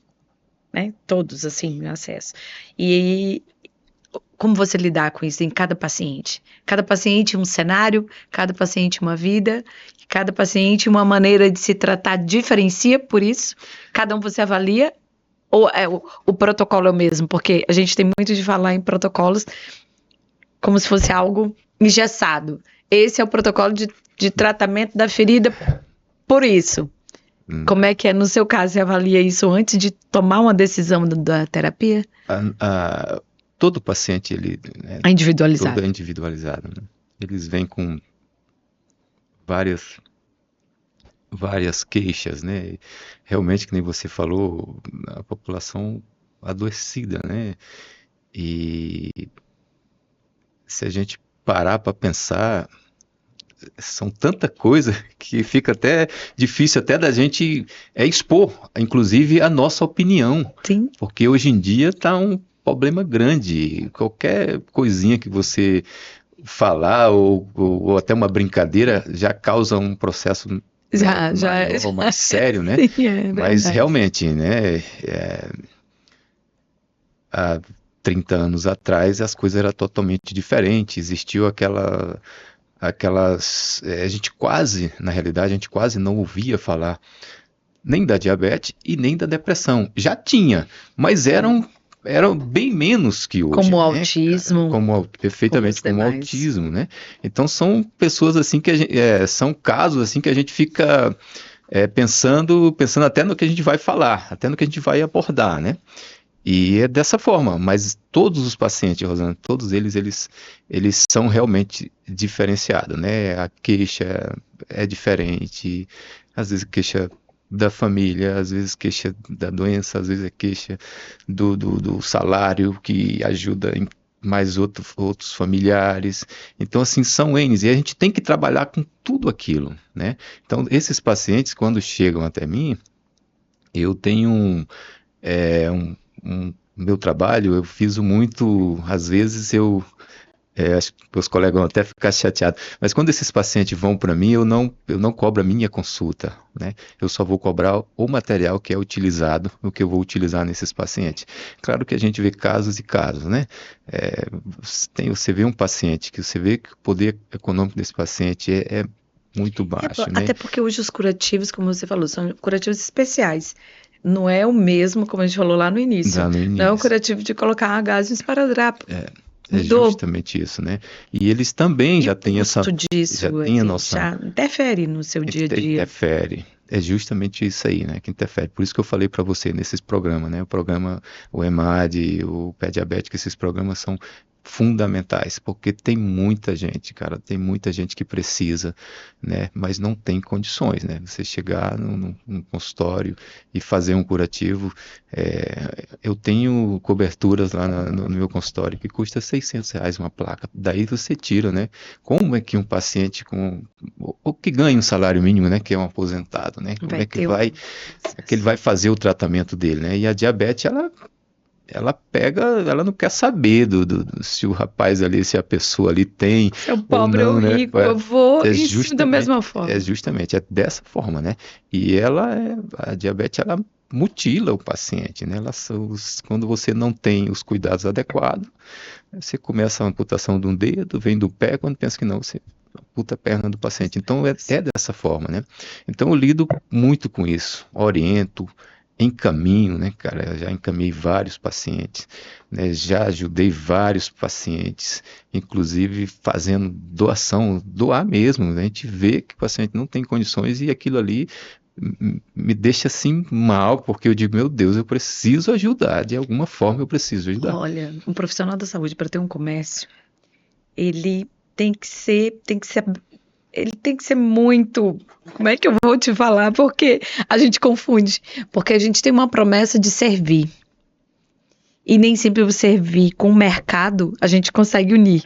né? Todos, assim, no acesso. E como você lidar com isso em cada paciente? Cada paciente um cenário, cada paciente uma vida, cada paciente uma maneira de se tratar diferencia por isso? Cada um você avalia? Ou o protocolo é o mesmo? Porque a gente tem muito de falar em protocolos como se fosse algo engessado. Esse é o protocolo de tratamento da ferida por isso. Como é que é no seu caso? Você avalia isso antes de tomar uma decisão da terapia? Todo paciente, ele é individualizado. Todo é individualizado, né? Eles vêm com várias queixas, né? Realmente, que nem você falou, a população adoecida, né? E se a gente parar para pensar, são tanta coisa que fica até difícil até da gente expor, inclusive a nossa opinião. Sim. Porque hoje em dia está um problema grande. Qualquer coisinha que você falar ou até uma brincadeira já causa um processo mais sério, né? Sim, mas realmente, né? Há 30 anos atrás as coisas eram totalmente diferentes. Existiu aquelas... na realidade, a gente quase não ouvia falar nem da diabetes e nem da depressão. Já tinha, mas eram eram bem menos que hoje. Como o né, autismo. Perfeitamente, como o autismo, né? Então são pessoas assim que são casos assim que a gente fica pensando até no que a gente vai falar, até no que a gente vai abordar, né? E é dessa forma, mas todos os pacientes, Rosana, todos eles são realmente diferenciados, né? A queixa é diferente, às vezes queixa da família, às vezes queixa da doença, às vezes é queixa do salário que ajuda em mais outros familiares. Então, assim, são N's, e a gente tem que trabalhar com tudo aquilo, né? Então, esses pacientes, quando chegam até mim, eu tenho meu trabalho, eu fiz muito, às vezes acho que meus colegas vão até ficar chateados, mas quando esses pacientes vão para mim, eu não cobro a minha consulta, né? Eu só vou cobrar o material que é utilizado, o que eu vou utilizar nesses pacientes. Claro que a gente vê casos e casos, né? Você vê um paciente que você vê que o poder econômico desse paciente é muito baixo, né? Até porque hoje os curativos, como você falou, são curativos especiais. Não é o mesmo, como a gente falou lá no início. Não é um curativo de colocar gás no esparadrapo. É justamente isso, né? E eles também já têm essa noção. Já interfere no seu dia a dia. Interfere. É justamente isso aí, né? Que interfere. Por isso que eu falei para você nesses programas, né? O EMAD, o Pé Diabético, esses programas são fundamentais, porque tem muita gente, cara, tem muita gente que precisa, né, mas não tem condições, né, você chegar num consultório e fazer um curativo, eu tenho coberturas lá no meu consultório que custa R$600 uma placa, daí você tira, né, como é que um paciente ou que ganha um salário mínimo, né, que é um aposentado, né, como é que ele vai fazer o tratamento dele, né, e a diabetes, ela não quer saber se o rapaz ali, se a pessoa ali tem se é o pobre ou rico, eu vou da mesma forma. Justamente, é dessa forma, né? E a diabetes, ela mutila o paciente, né? Quando você não tem os cuidados adequados, você começa a amputação de um dedo, vem do pé, quando pensa que não, você amputa a perna do paciente. Então, é dessa forma, né? Então, eu lido muito com isso, oriento, encaminho, né, cara? Eu já encaminhei vários pacientes, né? Já ajudei vários pacientes, inclusive fazendo doar mesmo, né? A gente vê que o paciente não tem condições e aquilo ali me deixa assim mal, porque eu digo, meu Deus, eu preciso ajudar, de alguma forma eu preciso ajudar. Olha, um profissional da saúde, para ter um comércio, ele tem que ser ele tem que ser muito... Como é que eu vou te falar? Porque a gente confunde. Porque a gente tem uma promessa de servir. E nem sempre o servir com o mercado a gente consegue unir.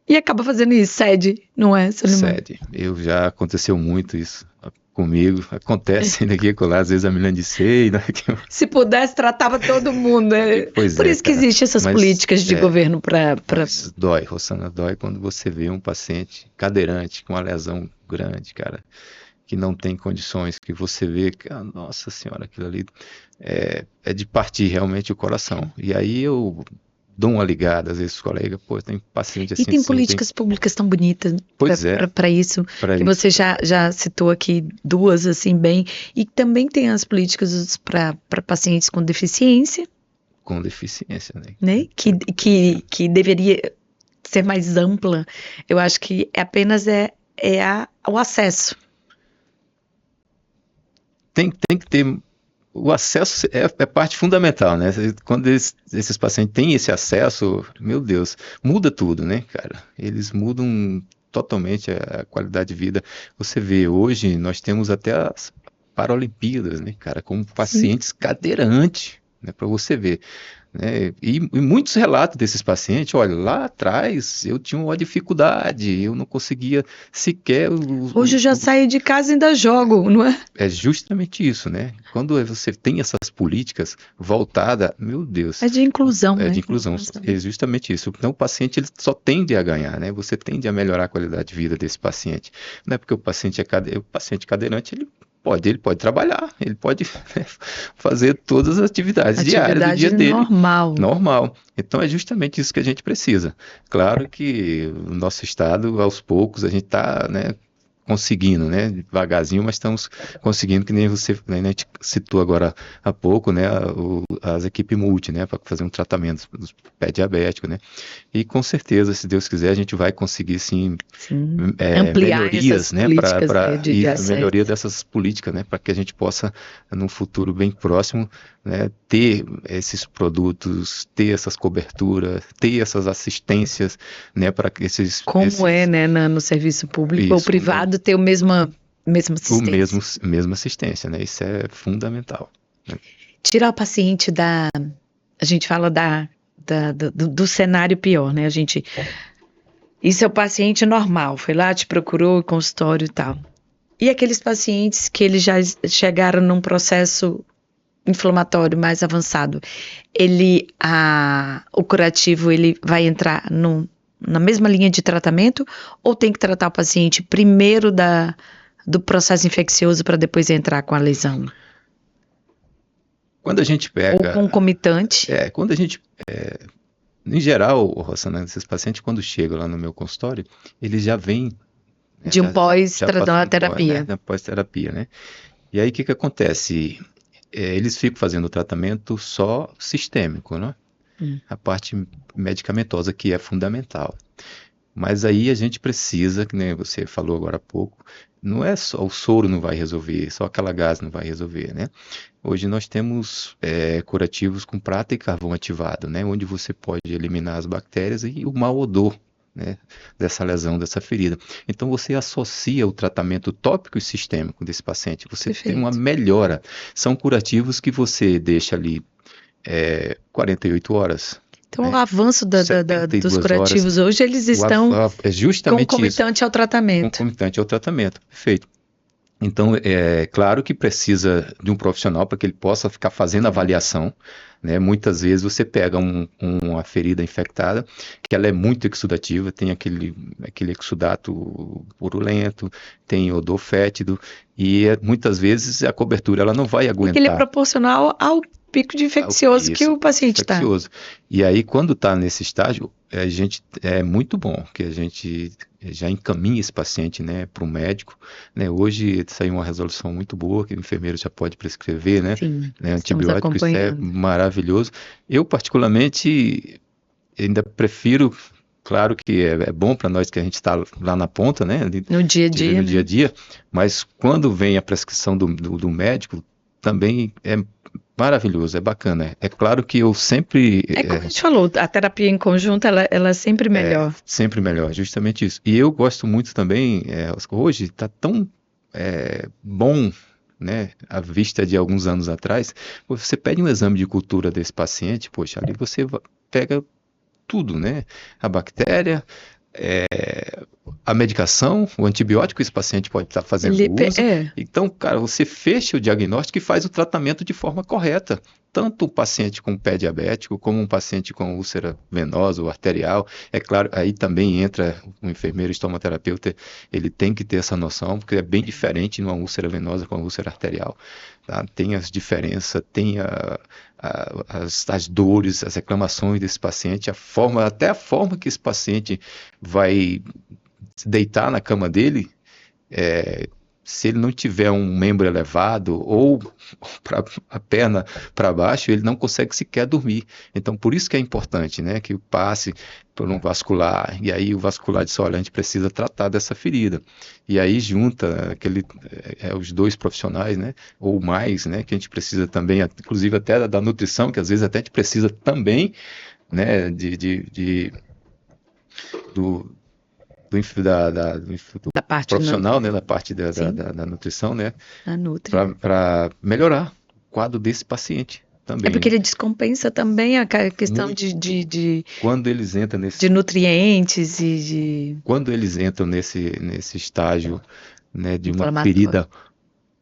E acaba fazendo isso. Cede, não é, Solimar? Cede. Já aconteceu muito isso comigo. Acontece daqui com lá. Às vezes a menina disse, ei... Se pudesse, tratava todo mundo. Pois Por isso que existem essas políticas de governo para... Dói, Rosana, dói quando você vê um paciente cadeirante com uma lesão grande, cara, que não tem condições, que você vê que, nossa senhora, aquilo ali é de partir realmente o coração. E aí eu dou uma ligada, às vezes, os colegas, tem paciente assim... E tem políticas públicas tão bonitas para isso, que você já citou aqui duas, assim, bem, e também tem as políticas para pacientes com deficiência. Com deficiência, né? Que deveria ser mais ampla. Eu acho que apenas o acesso. Tem que ter... O acesso é parte fundamental, né? Quando esses pacientes têm esse acesso, meu Deus, muda tudo, né, cara? Eles mudam totalmente a qualidade de vida. Você vê, hoje nós temos até as Paralimpíadas, né, cara, com pacientes cadeirantes, né, para você ver. Né? E muitos relatos desses pacientes, olha, lá atrás eu tinha uma dificuldade, eu não conseguia sequer... Hoje eu já saio de casa e ainda jogo, não é? É justamente isso, né? Quando você tem essas políticas voltadas, meu Deus... É de inclusão, né? É de inclusão, é justamente isso. Então o paciente ele só tende a ganhar, né? Você tende a melhorar a qualidade de vida desse paciente. Não é porque o paciente cadeirante, ele pode trabalhar, ele pode, né, fazer todas as atividades diárias do dia dele. Normal. Então é justamente isso que a gente precisa. Claro que o nosso estado, aos poucos, a gente está, né, conseguindo, né? Devagarzinho, mas estamos conseguindo, que nem você, né, a gente citou agora há pouco, né? As equipes multi, né? Para fazer um tratamento dos pé diabético, né? E com certeza, se Deus quiser, a gente vai conseguir sim, Sim. Ampliar essas melhorias, né? políticas, né, de Isso, acesso. melhoria dessas políticas, né? Para que a gente possa, num futuro bem próximo, né, ter esses produtos, ter essas coberturas, ter essas assistências, né? Para que Como é, né, no serviço público ou isso, privado ter mesma assistência. mesma assistência, né? Isso é fundamental, né? Tirar o paciente a gente fala do cenário pior, né? Isso é o paciente normal, foi lá, te procurou, consultório e tal. E aqueles pacientes que eles já chegaram num processo inflamatório mais avançado, o curativo, ele vai entrar na mesma linha de tratamento ou tem que tratar o paciente primeiro do processo infeccioso para depois entrar com a lesão? Quando a gente Ou pega, concomitante? quando a gente, em geral, Rossana, esses pacientes quando chegam lá no meu consultório, eles já vêm, né, De um já passam um pós-terapia. né, pós-terapia, né? E aí o que acontece? Eles ficam fazendo o tratamento só sistêmico, né? A parte medicamentosa que é fundamental. Mas aí a gente precisa, que nem você falou agora há pouco, não é só o soro não vai resolver, só aquela gás não vai resolver, né? Hoje nós temos curativos com prata e carvão ativado, né? Onde você pode eliminar as bactérias e o mau odor, né, dessa lesão, dessa ferida. Então você associa o tratamento tópico e sistêmico desse paciente, você tem uma melhora. São curativos que você deixa ali 48 horas. Então, o avanço dos 72 curativos horas, hoje, eles estão é justamente concomitante ao tratamento. concomitante ao tratamento, perfeito. Então, é claro que precisa de um profissional para que ele possa ficar fazendo avaliação, né? Muitas vezes você pega uma ferida infectada, que ela é muito exudativa, tem aquele exudato purulento, tem odor fétido, e muitas vezes a cobertura ela não vai aguentar. Porque ele é proporcional ao pico de infeccioso que o paciente está. E aí, quando está nesse estágio, a gente é muito bom que a gente já encaminhe esse paciente, né, para o médico, né? Hoje saiu uma resolução muito boa que o enfermeiro já pode prescrever, né? Sim, né, antibiótico, isso é maravilhoso. Eu particularmente ainda prefiro, claro que é bom para nós que a gente está lá na ponta, né? No dia a dia, mas quando vem a prescrição do médico, também é maravilhoso, é bacana. É claro que eu sempre... como a gente falou, a terapia em conjunto, ela é sempre melhor. Sempre melhor, justamente isso. E eu gosto muito também, hoje está tão bom, né, à vista de alguns anos atrás, você pede um exame de cultura desse paciente, poxa, ali você pega tudo, né? A bactéria, a medicação, o antibiótico que esse paciente pode estar fazendo uso. Então, cara, você fecha o diagnóstico e faz o tratamento de forma correta. Tanto o paciente com pé diabético, como um paciente com úlcera venosa ou arterial. É claro, aí também entra o enfermeiro estomaterapeuta, ele tem que ter essa noção, porque é bem diferente numa úlcera venosa com a úlcera arterial. Tá? Tem as diferenças, tem as dores, as reclamações desse paciente, até a forma que esse paciente vai se deitar na cama dele, se ele não tiver um membro elevado ou a perna para baixo, ele não consegue sequer dormir. Então, por isso que é importante, né, que passe por um vascular, e aí o vascular disse, olha, a gente precisa tratar dessa ferida. E aí junta os dois profissionais, né, ou mais, né, que a gente precisa também, inclusive até da nutrição, que às vezes até a gente precisa também, né, do parte profissional, né, da parte da nutrição, né, para melhorar o quadro desse paciente também. Porque ele descompensa também a questão quando eles entram de nutrientes quando eles entram nesse estágio, né, de uma ferida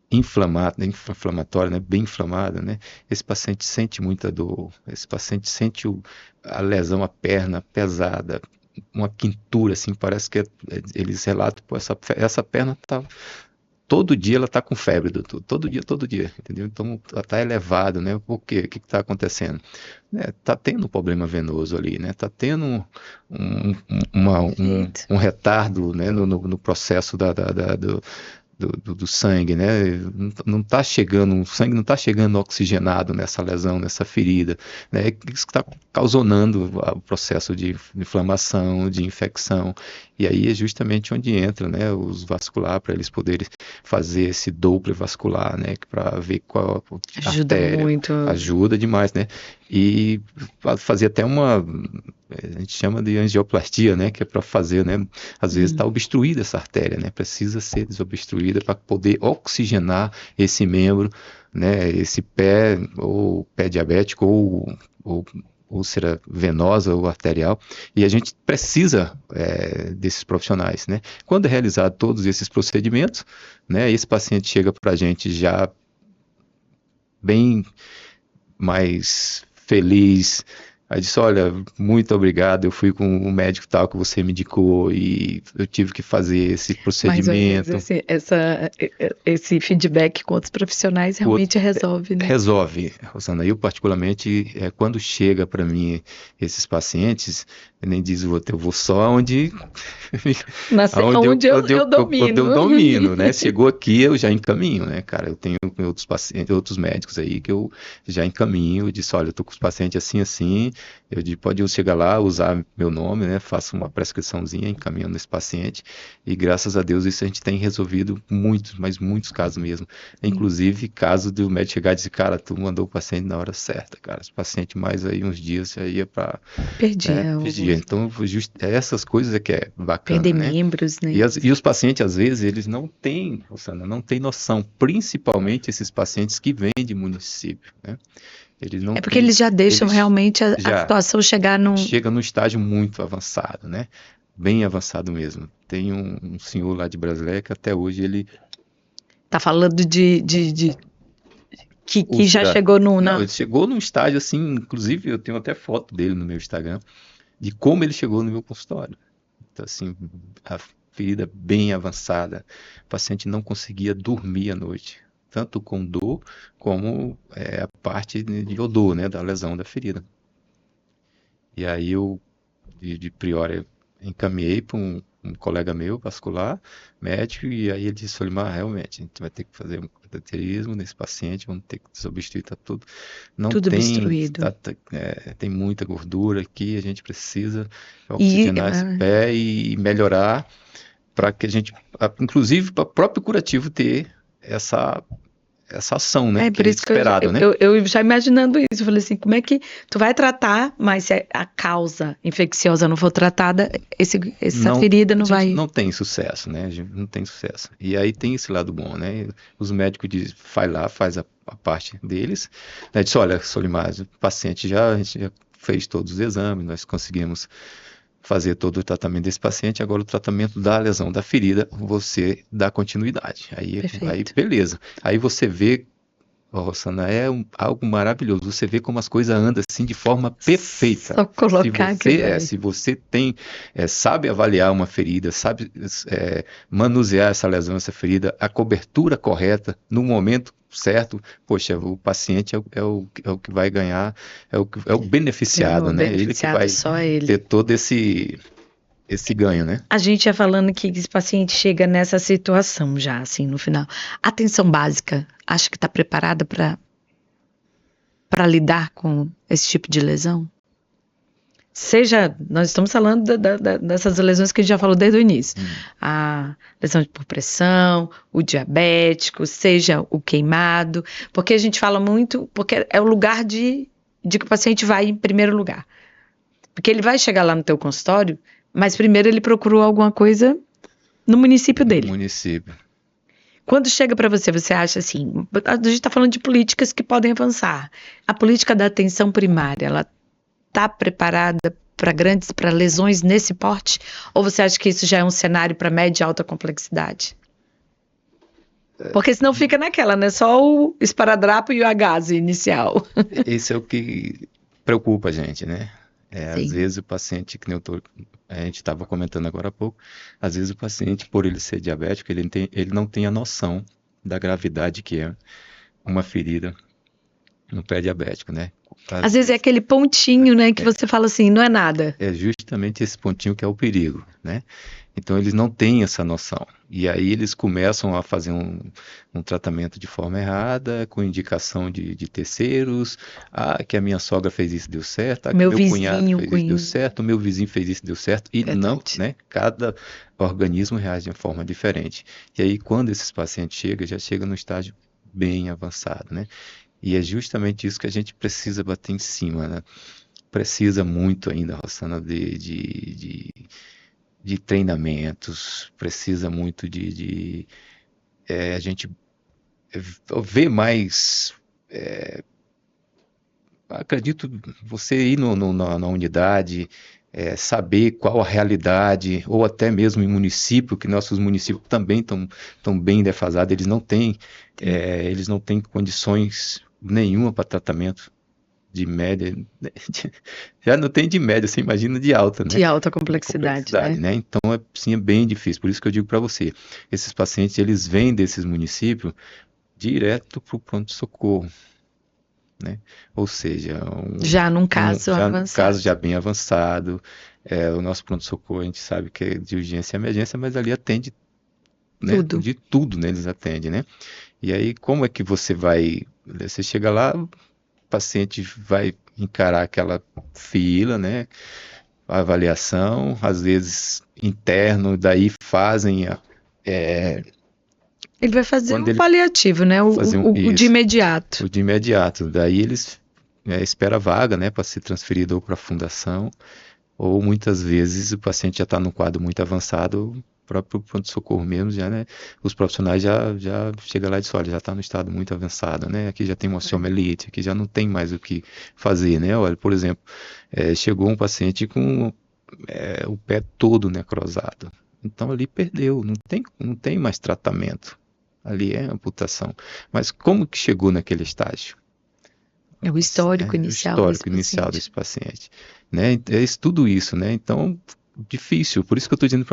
inflamatória, né, bem inflamada, né, esse paciente sente muita dor, esse paciente sente a lesão, a perna pesada, uma quintura, assim, parece que eles relatam, pô, essa perna todo dia ela está com febre, doutor, todo dia, entendeu? Então ela está elevado, né? Por quê? O que está acontecendo? Tá tendo um problema venoso ali, né? Tá tendo um retardo, né? No processo do sangue, né? Não está chegando, o sangue não está chegando oxigenado nessa lesão, nessa ferida, né? Isso que está causando o processo de inflamação, de infecção, e aí é justamente onde entra, né, os vascular, para eles poderem fazer esse doppler vascular, né, para ver qual a Ajuda artéria. muito. Ajuda demais, né? E fazer até a gente chama de angioplastia, né, que é para fazer, né, às vezes está obstruída essa artéria, né, precisa ser desobstruída para poder oxigenar esse membro, né, esse pé, ou pé diabético, ou úlcera venosa ou arterial, e a gente precisa desses profissionais, né. Quando é realizado todos esses procedimentos, né, esse paciente chega para a gente já bem mais feliz. Aí disse, olha, muito obrigado, eu fui com o médico tal que você me indicou e eu tive que fazer esse procedimento. Mas esse feedback com outros profissionais realmente resolve, né? Resolve, Rosana. Eu particularmente, quando chega para mim esses pacientes, eu nem diz, eu vou só onde eu domino, né? Chegou aqui, eu já encaminho, né, cara? Eu tenho outros pacientes, outros médicos aí que eu já encaminho, eu disse, olha, eu tô com os pacientes assim, eu digo, pode chegar lá, usar meu nome, né? Faço uma prescriçãozinha, encaminhando esse paciente, e graças a Deus isso a gente tem resolvido muitos, mas muitos casos mesmo. Inclusive, caso do médico chegar e dizer, cara, tu mandou o paciente na hora certa, cara. Esse paciente mais aí uns dias já ia para... Perdia. Então, essas coisas que é bacana, perder né? membros, né? E os pacientes, às vezes, eles não têm, Rosana, não têm noção, principalmente esses pacientes que vêm de município, né? Eles não porque eles já deixam realmente a já situação chegar num... Chega num estágio muito avançado, né? Bem avançado mesmo. Tem um senhor lá de Brasília que até hoje ele... Tá falando que já chegou no... Não, ele chegou num estágio assim, inclusive eu tenho até foto dele no meu Instagram, de como ele chegou no meu consultório. Então, assim, a ferida bem avançada, o paciente não conseguia dormir à noite, tanto com dor como a parte de odor, né, da lesão da ferida. E aí eu, de priori, encaminhei para um colega meu, vascular, médico, e aí ele disse, Solimar, realmente, a gente vai ter que fazer um cateterismo nesse paciente, vamos ter que desobstruir, tá tudo obstruído. Tem muita gordura aqui, a gente precisa oxigenar esse pé e melhorar para que a gente, inclusive para o próprio curativo ter essa ação, né? Por isso esperado, né? Eu já imaginando isso, eu falei assim, como é que tu vai tratar, mas se a causa infecciosa não for tratada, essa ferida não vai... Não tem sucesso, né? Não tem sucesso. E aí tem esse lado bom, né? Os médicos dizem, faz a parte deles, né? Diz, olha, Solimar, o paciente a gente já fez todos os exames, nós conseguimos fazer todo o tratamento desse paciente, agora o tratamento da lesão da ferida, você dá continuidade. Aí beleza. Aí você vê, Rosana, algo maravilhoso. Você vê como as coisas andam assim de forma perfeita. Só colocar se você tem, sabe avaliar uma ferida, sabe manusear essa lesão, essa ferida, a cobertura correta, no momento certo, poxa, o paciente é o que vai ganhar, é o beneficiado, né? Ele que vai ter todo esse ganho, né? A gente ia falando que esse paciente chega nessa situação já, assim, no final. Atenção básica, acha que está preparada para lidar com esse tipo de lesão? Nós estamos falando dessas lesões que a gente já falou desde o início. A lesão por pressão, o diabético, seja o queimado, porque a gente fala muito, porque é o lugar de que o paciente vai em primeiro lugar. Porque ele vai chegar lá no teu consultório, mas primeiro ele procurou alguma coisa no município dele. No município. Quando chega para você acha assim, a gente está falando de políticas que podem avançar. A política da atenção primária, ela está preparada para lesões nesse porte? Ou você acha que isso já é um cenário para média e alta complexidade? Porque senão fica naquela, né? Só o esparadrapo e o agaso inicial. Esse é o que preocupa a gente, né? Às vezes o paciente, que nem eu estou a gente estava comentando agora há pouco, às vezes o paciente, por ele ser diabético, ele não tem a noção da gravidade que é uma ferida no pé diabético, né? Às Às vezes é vezes aquele pontinho, né, que você fala assim, não é nada. é justamente esse pontinho que é o perigo, né? Então eles não têm essa noção. E aí eles começam a fazer um tratamento de forma errada, com indicação de terceiros. Ah, que a minha sogra fez isso, deu certo. Ah, que Meu meu cunhado vizinho fez com isso, deu isso. certo. O meu vizinho fez isso, deu certo. E não, Verdade. né? Cada organismo reage de uma forma diferente. E aí quando esses pacientes chegam, já chega no estágio bem avançado, né? E é justamente isso que a gente precisa bater em cima, né? Precisa muito ainda, Rossana, de treinamentos, precisa muito a gente ver mais. Acredito você ir na unidade, saber qual a realidade, ou até mesmo em município, que nossos municípios também estão bem defasados, Sim. eles não têm condições nenhuma para tratamento de média, já não tem de média, você imagina de alta, né? De alta De complexidade, complexidade, né? né? Então, sim, é bem difícil. Por isso que eu digo para você, esses pacientes, eles vêm desses municípios direto para o pronto-socorro, né? Ou seja, Já num caso já um caso avançado. já bem avançado, o nosso pronto-socorro a gente sabe que é de urgência e emergência, mas ali atende, né, Tudo. de tudo, né, eles atendem, né? E aí, como é que você chega lá, o paciente vai encarar aquela fila, né? A avaliação, às vezes interno, daí fazem Ele vai fazer quando o ele paliativo, né? faziam O de isso, imediato. o de imediato. Daí eles espera a vaga, né, para ser transferido ou para a fundação, ou muitas vezes o paciente já está num quadro muito avançado, o próprio pronto-socorro mesmo, já, né, os profissionais já chega lá e diz, olha, já está no estado muito avançado, né, aqui já tem uma osteomielite, aqui já não tem mais o que fazer, né, olha, por exemplo, chegou um paciente com o pé todo necrosado. Então ali perdeu, não tem mais tratamento. Ali é amputação. Mas como que chegou naquele estágio? É o histórico O inicial desse histórico inicial paciente. desse paciente. Né? Tudo isso, né? Então, difícil. Por isso que eu estou dizendo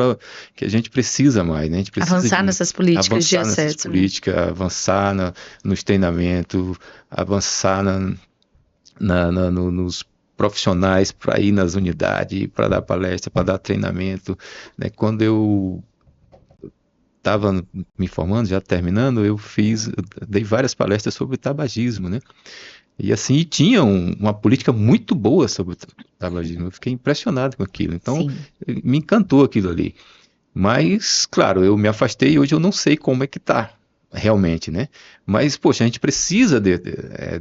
que a gente precisa mais, né? A gente precisa Avançar de nessas políticas de avançar nessas acesso, né? políticas, avançar nos treinamentos, avançar nos profissionais para ir nas unidades, para dar palestra, para dar treinamento. Né? Quando eu estava me formando, já terminando, eu dei várias palestras sobre tabagismo, né? E assim, tinha uma política muito boa sobre o tabagismo. Eu fiquei impressionado com aquilo. Então, Sim. me encantou aquilo ali. Mas, claro, eu me afastei e hoje eu não sei como é que tá realmente, né? Mas, poxa, a gente precisa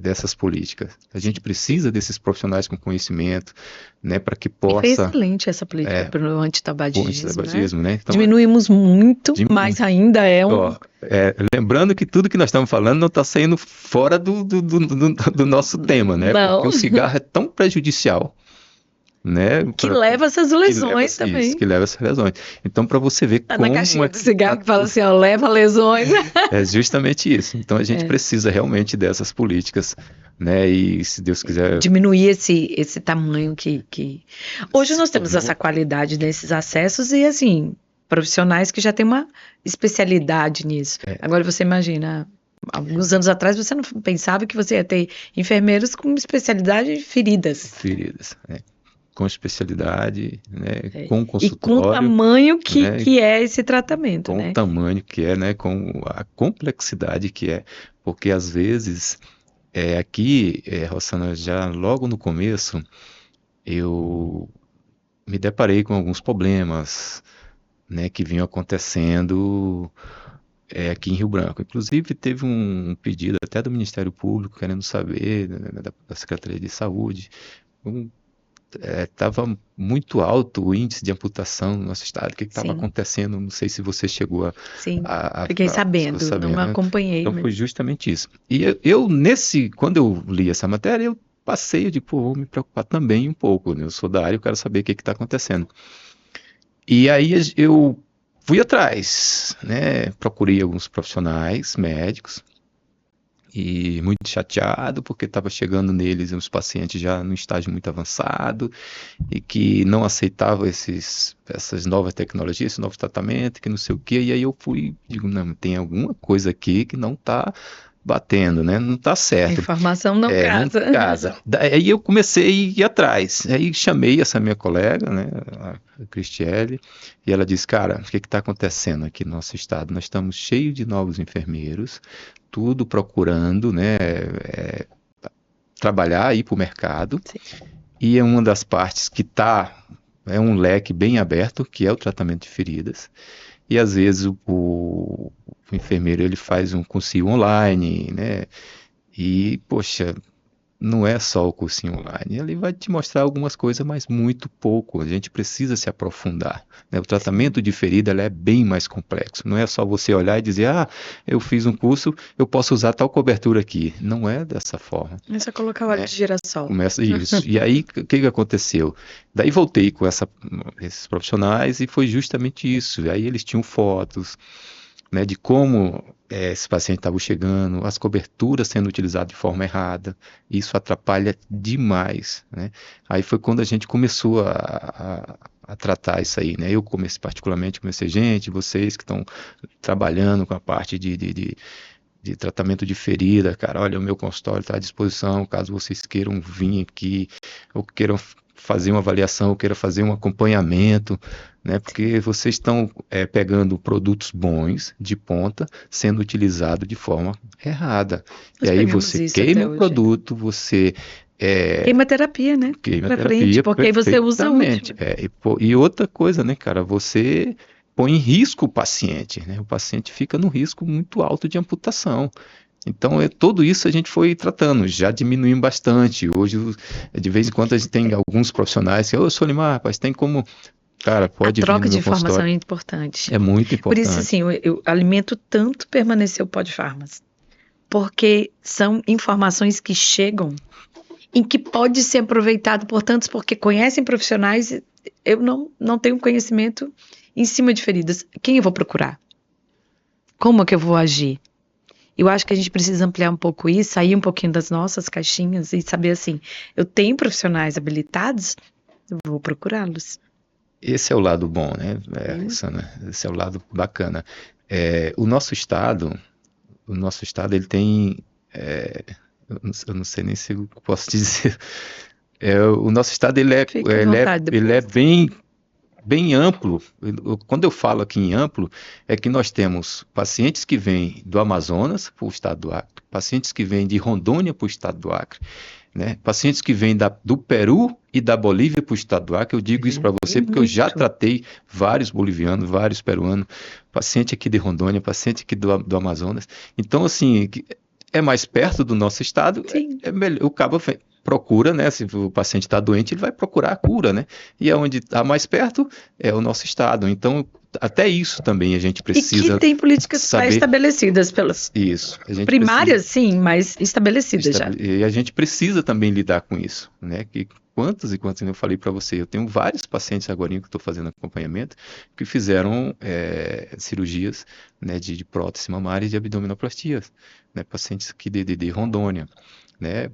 dessas políticas. A gente Sim. precisa desses profissionais com conhecimento, né? Para que E foi possa excelente essa política para o o antitabagismo, né? antitabagismo, né? Então, Diminuímos muito, diminui. mas ainda é um. Ó, lembrando que tudo que nós estamos falando não está saindo fora do nosso tema, né? Porque Não, o cigarro é tão prejudicial, né? que leva essas Que leva lesões isso, também. que leva essas lesões. Então, para você ver Tá na como caixinha do cigarro que fala assim, ó, leva lesões. é justamente isso. Então, a gente É. precisa realmente dessas políticas, né? E se Deus quiser, Diminuir esse tamanho que... Hoje se nós temos essa tornou. qualidade nesses acessos e, assim, profissionais que já têm uma especialidade nisso. Agora você imagina, alguns anos atrás você não pensava que você ia ter enfermeiros com especialidade em feridas. Feridas, né? Com especialidade, né? É. Com E com o consultório, tamanho né? que é esse tratamento, Com o né? tamanho que é, né? Com a complexidade que é, porque às vezes aqui, Rossana, já logo no começo, eu me deparei com alguns problemas, né, que vinham acontecendo aqui em Rio Branco. Inclusive, teve um pedido até do Ministério Público querendo saber, né, da Secretaria de Saúde. Estava muito alto o índice de amputação no nosso estado. O que estava Sim, acontecendo? Não sei se você chegou sim. a Fiquei ficou sabendo, não sabendo, né? acompanhei, Então mas foi justamente isso. E quando eu li essa matéria, eu passei, eu digo, pô, vou me preocupar também um pouco, né? Eu sou da área, eu quero saber o que está acontecendo. E aí eu fui atrás, né? Procurei alguns profissionais médicos e muito chateado porque estava chegando neles uns pacientes já num estágio muito avançado e que não aceitavam essas novas tecnologias, esse novo tratamento, que não sei o quê. E aí eu digo, não, tem alguma coisa aqui que não está batendo, né? Não está A certo. informação não Não casa. casa. Aí eu comecei a ir atrás. Aí chamei essa minha colega, né, a Cristiele, e ela disse, cara, o que está acontecendo aqui no nosso estado? Nós estamos cheios de novos enfermeiros, tudo procurando, né, trabalhar, ir para o mercado, Sim. e é uma das partes que é um leque bem aberto, que é o tratamento de feridas, e às vezes o enfermeiro ele faz um cursinho online, né, e, poxa, não é só o cursinho online, ele vai te mostrar algumas coisas, mas muito pouco. A gente precisa se aprofundar, né? O tratamento de ferida é bem mais complexo. Não é só você olhar e dizer, eu fiz um curso, eu posso usar tal cobertura aqui. Não é dessa forma. É só colocar o óleo de girassol. Começa isso. E aí, o que aconteceu? Daí voltei com esses profissionais e foi justamente isso. Aí eles tinham fotos, né, de como esse paciente estava chegando, as coberturas sendo utilizadas de forma errada, isso atrapalha demais, né? Aí foi quando a gente começou a tratar isso aí, né? Eu particularmente comecei, gente, vocês que estão trabalhando com a parte de tratamento de ferida, cara, olha, o meu consultório está à disposição, caso vocês queiram vir aqui, ou queiram fazer uma avaliação, ou queiram fazer um acompanhamento, né? Porque vocês estão pegando produtos bons, de ponta, sendo utilizado de forma errada. Nós e aí pegamos você isso queima até o hoje. produto, você... Queimoterapia, né? Pra Queimoterapia, frente, porque aí você usa o último. E outra coisa, né, cara, você põe em risco o paciente, né? O paciente fica no risco muito alto de amputação. Então, tudo isso a gente foi tratando, já diminuindo bastante. Hoje, de vez em quando, a gente tem alguns profissionais que, Solimar, rapaz, tem como... Cara, pode A vir troca no de meu informação consultório. é importante. É muito Por importante. isso, assim, eu alimento tanto permanecer o Podfarmas. Porque são informações que chegam em que pode ser aproveitado por tantos, porque conhecem profissionais. Eu não tenho conhecimento em cima de feridas. Quem eu vou procurar? Como é que eu vou agir? Eu acho que a gente precisa ampliar um pouco isso, sair um pouquinho das nossas caixinhas e saber assim, eu tenho profissionais habilitados, eu vou procurá-los. Esse é o lado bom, né, Rosana? Esse é o lado bacana. O nosso estado, ele tem... eu não sei nem se eu posso dizer. O nosso estado, ele é bem amplo. Quando eu falo aqui em amplo, é que nós temos pacientes que vêm do Amazonas para o estado do Acre, pacientes que vêm de Rondônia para o estado do Acre, né? Pacientes que vêm do Peru e da Bolívia para o estado do Acre. Eu digo isso para você porque eu já tratei vários bolivianos, vários peruanos, paciente aqui de Rondônia, paciente aqui do Amazonas. Então, assim, é mais perto do nosso estado, é melhor, o cabo procura, né? Se o paciente está doente, ele vai procurar a cura, né? E onde está mais perto é o nosso estado. Então, até isso também a gente precisa. E que tem políticas saber... estabelecidas pelas isso, primárias, sim, mas estabelecidas já. E a gente precisa também lidar com isso, né? Que quantos e quantos eu falei para você, eu tenho vários pacientes agora que estou fazendo acompanhamento que fizeram cirurgias, né, de prótese mamária e de abdominoplastia, né? Pacientes aqui de Rondônia, né?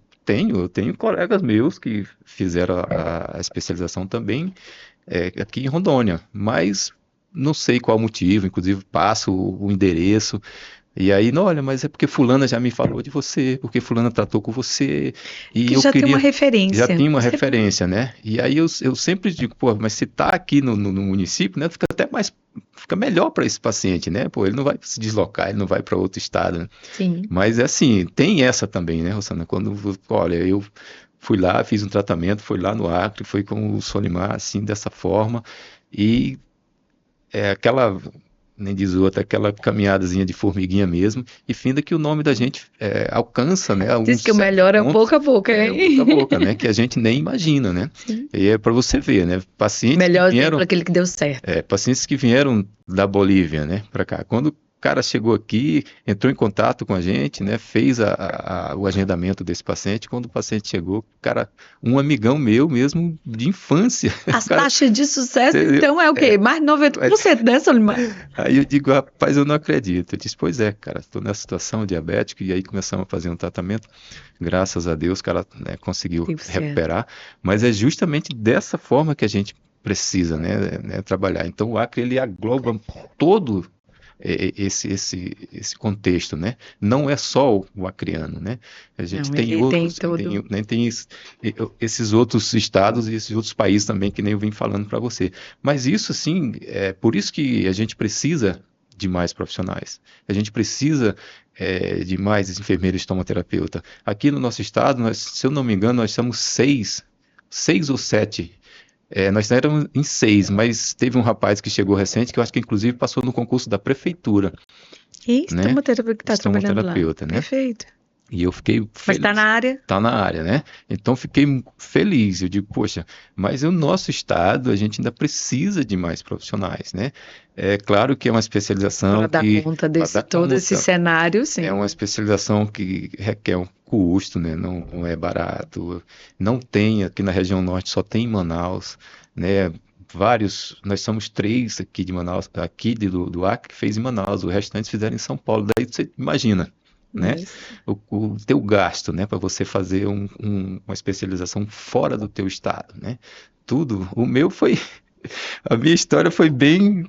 Eu tenho colegas meus que fizeram a especialização também aqui em Rondônia, mas não sei qual motivo, inclusive passo o endereço, e aí, não, olha, mas é porque fulana já me falou de você, porque fulana tratou com você, e que eu já queria... tem uma referência. Já tem uma referência, né? E aí eu sempre digo, pô, mas se tá aqui no município, né, fica melhor para esse paciente, né? Pô, ele não vai se deslocar, ele não vai para outro estado, né? Sim. Mas assim, tem essa também, né, Rosana? Olha, eu fui lá, fiz um tratamento, fui lá no Acre, foi com o Solimar, assim, dessa forma, e nem diz outra, aquela caminhadazinha de formiguinha mesmo, e finda que o nome da gente alcança, né? Diz que o melhor é o boca a boca, hein? Boca a boca, né? Que a gente nem imagina, né? Sim. E é para você ver, né? Pacientes melhor que vieram, aquele que deu certo. Pacientes que vieram da Bolívia, né? Para cá. Quando cara chegou aqui, entrou em contato com a gente, né? Fez o agendamento desse paciente. Quando o paciente chegou, cara, um amigão meu mesmo de infância. As Cara, taxas de sucesso, entendeu? então, é o quê? Mais de 90%, né, Solimar? Aí eu digo, rapaz, eu não acredito. Eu disse, pois é, cara, estou nessa situação diabética, e aí começamos a fazer um tratamento. Graças a Deus, o cara, né, conseguiu Deu certo. recuperar. Mas é justamente dessa forma que a gente precisa, né, trabalhar. Então o Acre, ele agloba todo esse contexto, né? Não é só o acreano, né? A gente Não, tem ele tem outros, todo. tem esses outros estados e esses outros países também, que nem eu vim falando para você. Mas isso, sim, é por isso que a gente precisa de mais profissionais. A gente precisa de mais enfermeiros e estomoterapeuta. Aqui no nosso estado, se eu não me engano, nós somos seis ou sete. Nós éramos em 6, mas teve um rapaz que chegou recente, que eu acho que inclusive passou no concurso da prefeitura, E né? estomoterapeuta que está trabalhando lá. Estomoterapeuta, né? Perfeito. E eu fiquei Mas feliz. está na área? Tá na área, né? Então fiquei feliz. Eu digo, poxa, mas o nosso estado, a gente ainda precisa de mais profissionais, né? É claro que é uma especialização Para dar que conta desse todo esse cenário, sim. é uma especialização que requer um custo, né? Não é barato. Não tem aqui na região norte, só tem em Manaus, né? Nós somos 3 aqui de Manaus, aqui do Acre, que fez em Manaus, o restante fizeram em São Paulo. Daí você imagina, né? Isso. O teu gasto, né? Para você fazer uma especialização fora do teu estado, né? Tudo. A minha história foi bem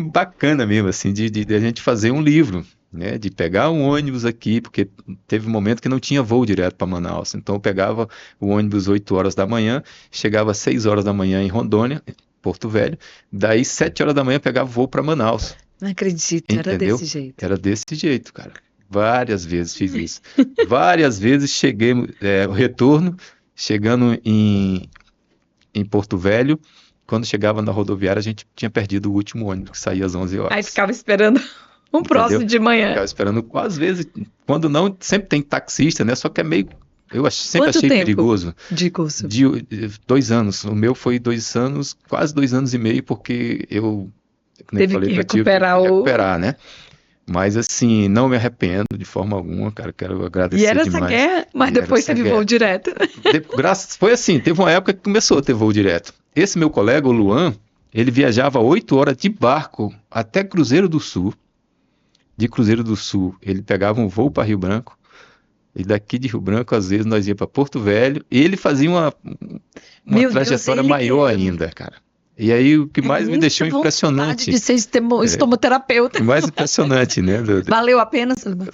bacana mesmo, assim, de a gente fazer um livro, né? De pegar um ônibus aqui, porque teve um momento que não tinha voo direto para Manaus. Então eu pegava o ônibus 8 horas da manhã, chegava às 6 horas da manhã em Rondônia, Porto Velho, daí 7 horas da manhã pegava voo para Manaus. Não acredito, era Entendeu? desse jeito. Era desse jeito, cara. Várias vezes fiz isso. Várias vezes cheguei, o retorno, chegando em Porto Velho, quando chegava na rodoviária, a gente tinha perdido o último ônibus, que saía às 11 horas. Aí ficava esperando um próximo de manhã. Ficava esperando, às vezes, quando não, sempre tem taxista, né? Só que é meio, sempre Quanto achei tempo perigoso. de curso? De 2 anos. O meu foi 2 anos, quase 2 anos e meio, porque eu Teve que recuperar né? Mas assim, não me arrependo de forma alguma, cara. Quero agradecer E era demais. essa guerra, mas depois teve voo direto. Foi assim, teve uma época que começou a ter voo direto. Esse meu colega, o Luan, ele viajava 8 horas de barco até Cruzeiro do Sul. De Cruzeiro do Sul, ele pegava um voo para Rio Branco. E daqui de Rio Branco, às vezes, nós ia para Porto Velho. E ele fazia uma trajetória maior ainda, cara. E aí o que mais me deixou impressionante... de ser estomoterapeuta. O mais impressionante, né? Valeu a pena, Solimar?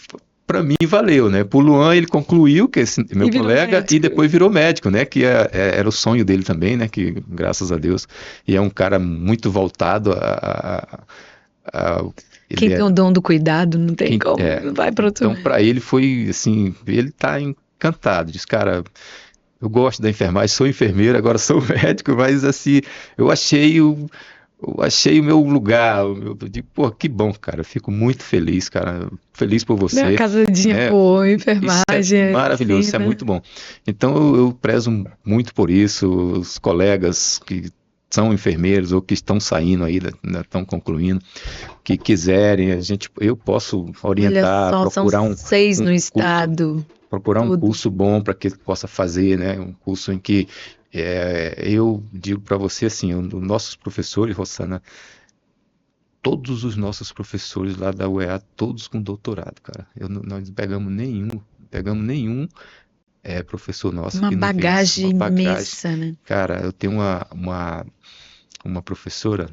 Para mim valeu, né? Pro Luan ele concluiu, que esse meu colega, e depois virou médico, né? Que era o sonho dele também, né? Que graças a Deus, e é um cara muito voltado quem tem o dom do cuidado, não tem como, não vai para outro. Então para ele foi assim, ele tá encantado, diz, cara, eu gosto da enfermagem, sou enfermeiro, agora sou médico, mas assim, eu achei o meu lugar, eu digo, pô, que bom, cara, eu fico muito feliz, cara, feliz por você. Minha casadinha boa, enfermagem. Isso é maravilhoso, isso é muito bom. Então eu prezo muito por isso, os colegas que são enfermeiros ou que estão saindo aí, estão concluindo, que quiserem, eu posso orientar, olha só, procurar são 6 no estado. Procurar um curso bom para que ele possa fazer, né? Um curso em que eu digo para você assim, os nossos professores, Rossana, todos os nossos professores lá da UEA, todos com doutorado, cara. Nós pegamos nenhum professor nosso uma que não bagagem uma bagagem imensa, né? Cara, eu tenho uma professora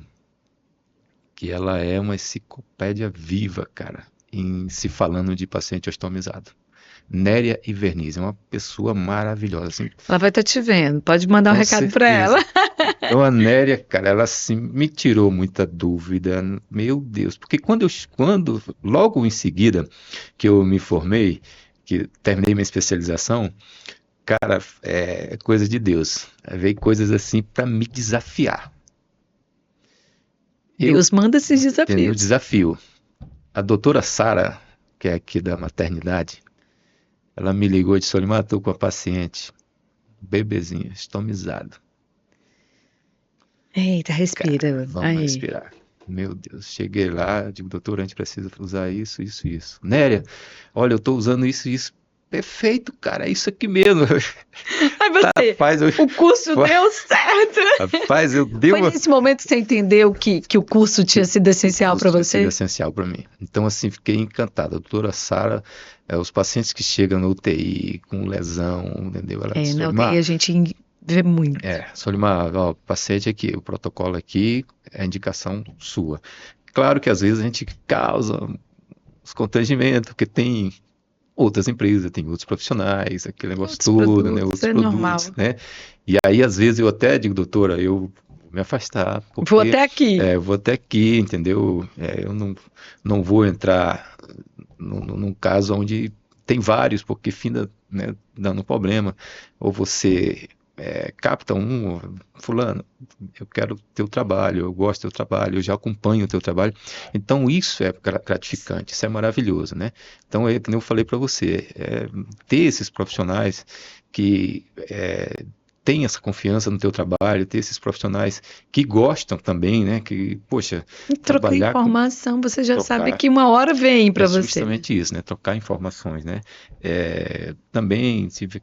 que ela é uma enciclopédia viva, cara, em se falando de paciente ostomizado. Néria Ivernizzi, é uma pessoa maravilhosa. Assim, ela vai estar te vendo, pode mandar um recado para ela. Então a Néria, cara, ela assim, me tirou muita dúvida, meu Deus, porque quando logo em seguida que eu me formei, que terminei minha especialização, cara, é coisa de Deus, veio coisas assim para me desafiar. Deus manda esses desafios. Entendeu? O desafio. A doutora Sara, que é aqui da maternidade, ela me ligou e disse, Solimar, estou com a paciente, bebezinho, estomizado. Eita, respira. Cara, vamos respirar. Meu Deus, cheguei lá, digo, doutor, a gente precisa usar isso, isso, isso. Nélia, olha, eu tô usando isso, isso. Perfeito, cara, é isso aqui mesmo. Aí você, Rapaz, eu, o curso deu certo. rapaz, eu dei Foi uma. nesse momento que você entendeu que o curso tinha sido essencial para Isso tem sido você? essencial para mim. Então, assim, fiquei encantado. A doutora Sara, os pacientes que chegam no UTI com lesão, entendeu? Ela É, disse, não, tem, a gente vê muito. Solimar, ó, paciente aqui, o protocolo aqui é a indicação sua. Claro que às vezes a gente causa os constrangimentos, porque tem outras empresas, tem outros profissionais, aquele negócio Outros todo, né? produtos, Outros é normal. produtos, né? E aí, às vezes, eu até digo, doutora, eu vou me afastar, Vou porque até aqui. eu vou até aqui, entendeu? Eu não vou entrar num caso onde tem vários, porque finda, né, dando problema. Ou você capta fulano, eu quero teu trabalho, eu gosto do teu trabalho, eu já acompanho o teu trabalho. Então isso é gratificante, isso é maravilhoso, né? Então é que nem eu falei para você, ter esses profissionais que têm essa confiança no teu trabalho, ter esses profissionais que gostam também, né? Que, poxa, E trocar trabalhar com informação, você já sabe trocar que uma hora vem é para você, né? justamente isso, né? Trocar informações, né? Também tive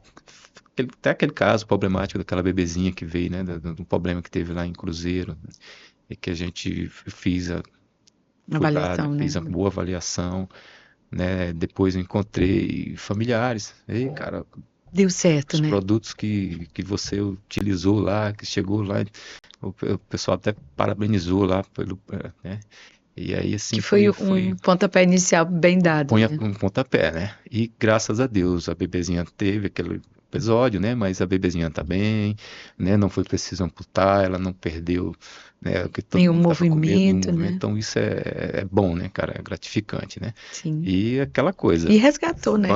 até aquele caso problemático daquela bebezinha que veio, né? Do problema que teve lá em Cruzeiro, né, e que a gente Uma fui lá, né, avaliação, né? fiz a boa avaliação, né? Depois eu encontrei familiares, ei, cara, Deu certo, os né? produtos que você utilizou lá, que chegou lá, o pessoal até parabenizou lá né? E aí assim Que foi foi um pontapé inicial bem dado, põe né? um pontapé, né? E graças a Deus a bebezinha teve aquele episódio, né? Mas a bebezinha tá bem, né? Não foi preciso amputar, ela não perdeu, né? O que todo Nenhum mundo tava com medo, nenhum movimento, movimento. né? Então isso é bom, né, cara? É gratificante, né? Sim. E aquela coisa, E resgatou, né?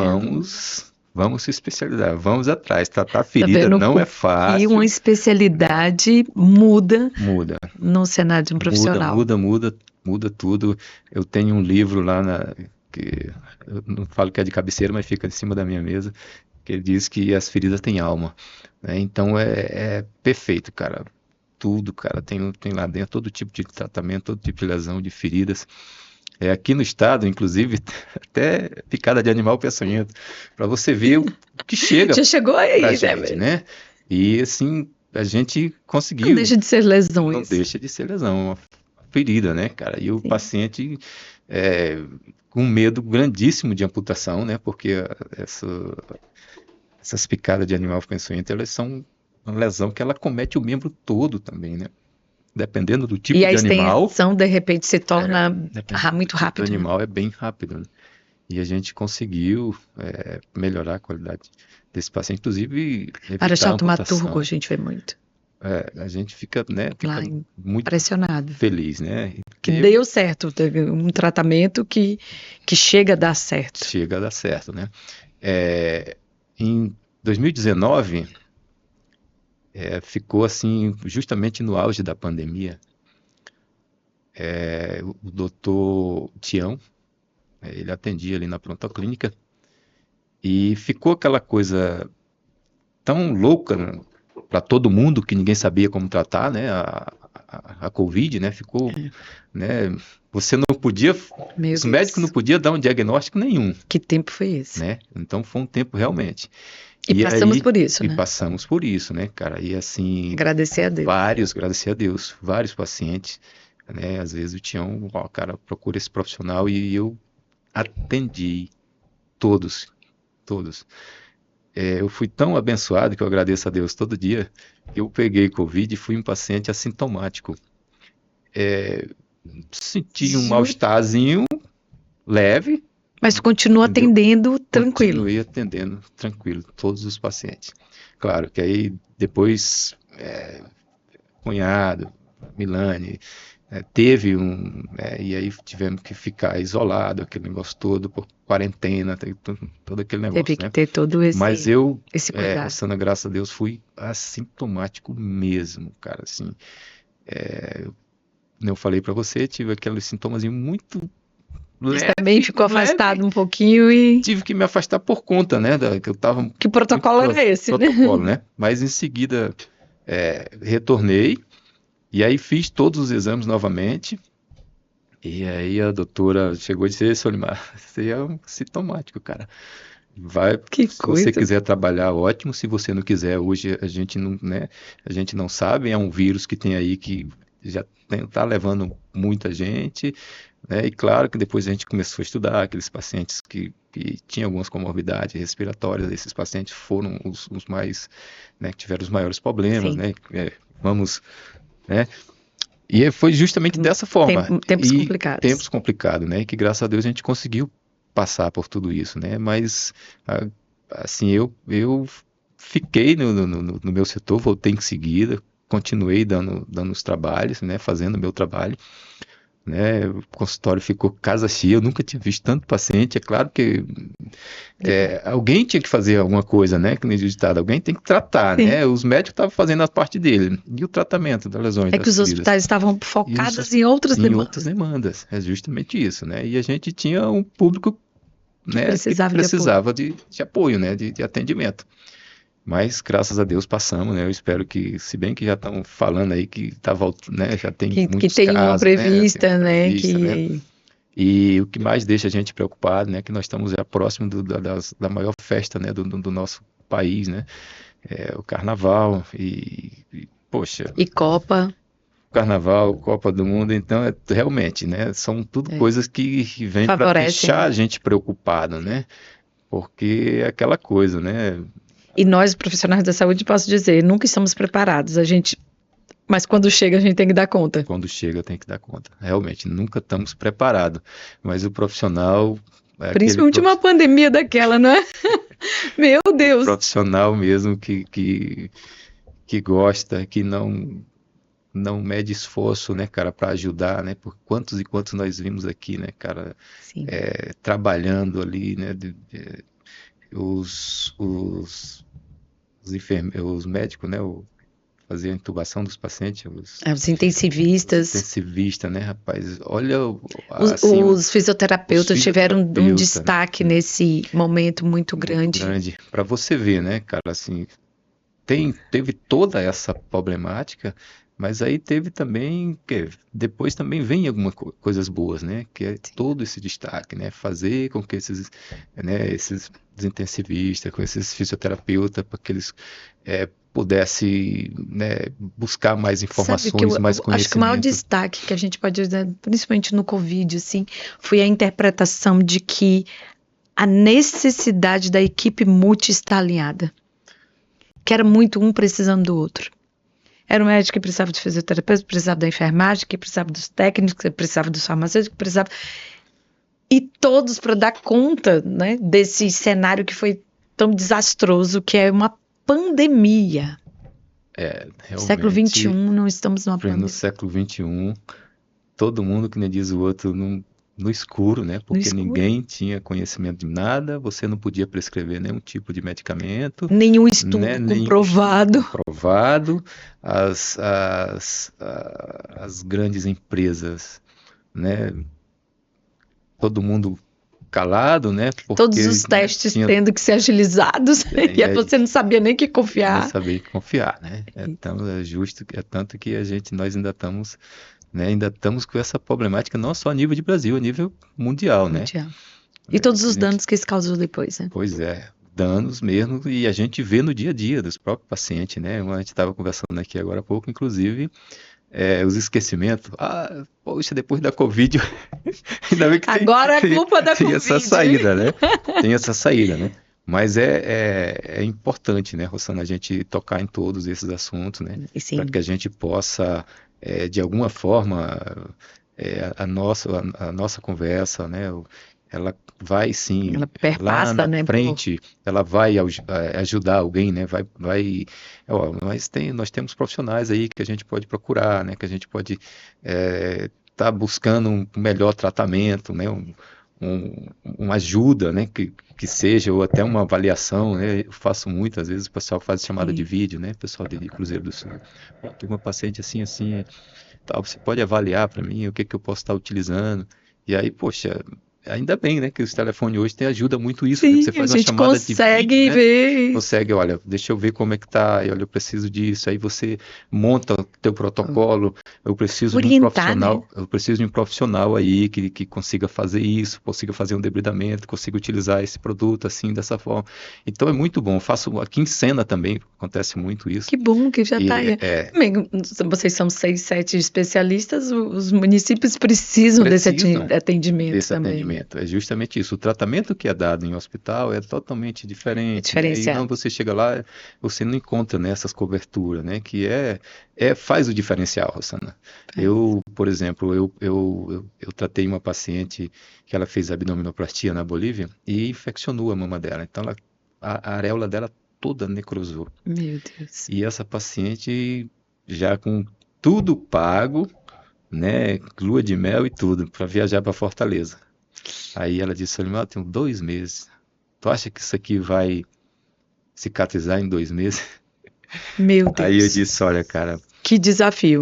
vamos se especializar, vamos atrás. Tratar Tá ferida vendo não é o que uma fácil, né? especialidade muda Muda, no cenário de um muda, profissional. muda, muda, muda tudo. Eu tenho um livro lá que eu não falo que é de cabeceira, mas fica em cima da minha mesa, que ele diz que as feridas têm alma, né? Então é perfeito, cara. Tudo, cara, tem lá dentro todo tipo de tratamento, todo tipo de lesão, de feridas. Aqui no estado, inclusive, até picada de animal peçonhento, para você ver o que chega Já chegou pra aí, gente, né? né? E assim, a gente Não conseguiu, deixa de ser não lesões. deixa de ser lesão, uma ferida, né, cara? E o Sim. paciente com medo grandíssimo de amputação, né? Porque essas picadas de animal peçonhento, elas são uma lesão que ela comete o membro todo também, né? Dependendo do E tipo a de animal, extensão, de repente, se torna dependendo do muito tipo de rápido, né? animal, é bem rápido, né? E a gente conseguiu melhorar a qualidade desse paciente, inclusive evitar a Marechal Tomaturgo, a amputação. gente vê muito. A gente fica, né, Lá, fica muito impressionado. feliz, né? Que Porque deu certo, teve um tratamento que chega a dar certo. chega a dar certo, né? Em 2019, ficou assim, justamente no auge da pandemia, o doutor Tião, ele atendia ali na pronto-clínica e ficou aquela coisa tão louca, né, para todo mundo que ninguém sabia como tratar, né? A Covid, né? Ficou, né? Você não podia, Meu os médicos não Deus, podiam dar um diagnóstico nenhum, que tempo foi esse? né? Então foi um tempo realmente. E E passamos aí, por isso, e né? passamos por isso, né, cara? E assim, Agradecer a Deus. agradecer a Deus, vários pacientes, né? Às vezes o Tião, ó, cara, procura esse profissional e eu atendi todos, todos. Eu fui tão abençoado que eu agradeço a Deus todo dia. Eu peguei Covid e fui um paciente assintomático. Senti um Juro. mal-estarzinho leve, Mas continua entendeu? atendendo tranquilo. Continuei atendendo tranquilo todos os pacientes. Claro que aí depois, cunhado, Milane, teve e aí tivemos que ficar isolado, aquele negócio todo, por quarentena, todo aquele Teve negócio, que né? ter todo Mas eu, esse cuidado. passando graças a Deus, fui assintomático mesmo, cara, assim. Eu falei pra você, tive aqueles sintomas muito Mas também ficou leve, afastado um pouquinho e tive que me afastar por conta, né, que eu tava que protocolo era esse, né? protocolo, né? Mas em seguida retornei e aí fiz todos os exames novamente E aí a doutora chegou e disse: Solimar, isso aí é um sintomático, cara. Vai, Que se você coisa. quiser trabalhar, ótimo. Se você não quiser, hoje a gente não, né, a gente não sabe. É um vírus que tem aí que já está levando muita gente, né? E claro que depois a gente começou a estudar aqueles pacientes que tinham algumas comorbidades respiratórias. Esses pacientes foram os mais, né, que tiveram os maiores problemas, Sim. né? Vamos, né? E foi justamente dessa forma. Tempos E complicados. tempos complicados, né? Que graças a Deus a gente conseguiu passar por tudo isso, né? Mas, ah, assim, eu fiquei no meu setor, voltei em seguida, continuei dando os trabalhos, né? Fazendo o meu trabalho, né? O consultório ficou casa cheia, eu nunca tinha visto tanto paciente. É claro que alguém tinha que fazer alguma coisa, né? Que nem diz o ditado, alguém tem que tratar, Sim. né? Os médicos estavam fazendo a parte dele. E o tratamento das lesões, É que das os feridas. hospitais estavam E focados em outras em outras demandas demandas. É justamente isso, né? E a gente tinha um público, que né, que precisavam de apoio. precisava de apoio, né? De atendimento. Mas, graças a Deus, passamos, né? Eu espero que, se bem que já estão falando aí que tá voltando, né? Já tem Que muitos tem uma casos, né? Tem uma prevista, né? prevista, né? Que... E o que mais deixa a gente preocupado, né? Que nós estamos já próximo da maior festa, né? Do nosso país, né? É o Carnaval poxa, E Copa. Carnaval, Copa do Mundo, então realmente, né? São tudo É, coisas que vêm para favorecem, deixar né? a gente preocupado, né? Porque é aquela coisa, né? E nós, profissionais da saúde, posso dizer, nunca estamos preparados. A gente, mas quando chega, a gente tem que dar conta. Quando chega tem que dar conta. Realmente, nunca estamos preparados. Mas o profissional é aquele Principalmente uma pandemia daquela, não é? Meu Deus! profissional mesmo que gosta, que não mede esforço, né, cara, para ajudar, né? Por quantos e quantos nós vimos aqui, né, cara, Sim. trabalhando ali, né? Os médicos, né? Fazer a intubação dos pacientes, Os os intensivistas, intensivistas, né, rapaz? Olha, os, assim, os os fisioterapeutas tiveram um fisioterapeutas, destaque nesse momento muito muito grande. grande, para você ver, né, cara, assim, teve toda essa problemática, mas aí teve também, que depois também vem algumas coisas boas, né? Que é todo esse destaque, né? Fazer com que esses intensivistas, com esses fisioterapeutas, para que eles pudessem, né, buscar mais Sabe que informações, mais eu acho que o maior conhecimento. destaque que a gente pode dizer, principalmente no Covid, assim, foi a interpretação de que a necessidade da equipe multi está alinhada. Que era muito um precisando do outro. Era o médico que precisava de fisioterapeuta, que precisava da enfermagem, que precisava dos técnicos, que precisava dos farmacêuticos, que precisava... E todos para dar conta, né, desse cenário que foi tão desastroso, que é uma pandemia. Século Realmente, XXI, não estamos numa no pandemia. século XXI, todo mundo, que nem diz o outro, no escuro, né? No Porque escuro. ninguém tinha conhecimento de nada, você não podia prescrever nenhum tipo de medicamento, Nenhum né? estudo Nenhum estudo comprovado. comprovado. As grandes empresas, né? Todo mundo calado, né? Todos Porque, os né, testes tinha, tendo que ser agilizados. E aí é, você não sabia nem que não confiar. sabia confiar, né? É justo, é tanto que nós ainda estamos, né? Ainda estamos com essa problemática não só a nível de Brasil, a nível mundial, né? Mundial. E todos A os gente, danos que isso causou depois, né? pois é, danos mesmo, e a gente vê no dia a dia dos próprios pacientes, né? A gente estava conversando aqui agora há pouco, inclusive, os esquecimentos. Ah, poxa, depois da Covid, ainda bem que Agora é culpa da tem essa Covid. saída, né? Tem essa saída, né? Mas é importante, né, Rossana, a gente tocar em todos esses assuntos, né? E Para sim, que a gente possa, de alguma forma, a nossa conversa, né? Ela vai sim, ela lá perpassa, na né? frente, ela vai ajudar alguém, né? Mas nós temos profissionais aí que a gente pode procurar, né? Que a gente pode estar buscando um melhor tratamento, né? Uma ajuda, né? Que seja, ou até uma avaliação, né? Eu faço muito, às vezes o pessoal faz chamada de Sim. vídeo, né? O pessoal de Cruzeiro do Sul. Ó, tem uma paciente assim, assim, tal, você pode avaliar para mim o que que eu posso estar utilizando? E aí, poxa, ainda bem, né, que os telefones hoje ajuda muito isso, né? Sim, Você a faz uma gente chamada de consegue vídeo, né? ver. Consegue, olha, deixa eu ver como é que tá, e olha, eu preciso disso, aí você monta o teu protocolo, Orientar, né? eu preciso de um profissional aí que consiga fazer isso, consiga fazer um debridamento, consiga utilizar esse produto assim, dessa forma. Então é muito bom, eu faço aqui em Sena também, acontece muito isso, Que bom que já está e aí. Também, vocês são 6, 7 especialistas, os municípios precisam desse precisam atendimento desse também. atendimento. É justamente isso. O tratamento que é dado em hospital é totalmente É diferente, né? E não diferenciado. você chega lá, você não encontra nessas coberturas, né? Que faz o diferencial, Rosana. Eu, por exemplo, eu tratei uma paciente que ela fez abdominoplastia na Bolívia e infeccionou a mama dela. Então a areola dela toda necrosou. Meu Deus. E essa paciente já com tudo pago, né, lua de mel e tudo, para viajar para Fortaleza. Aí ela disse, Solimar, eu tenho 2 meses. Tu acha que isso aqui vai cicatrizar em 2 meses? Meu Aí eu Deus. disse, olha, cara, Que desafio.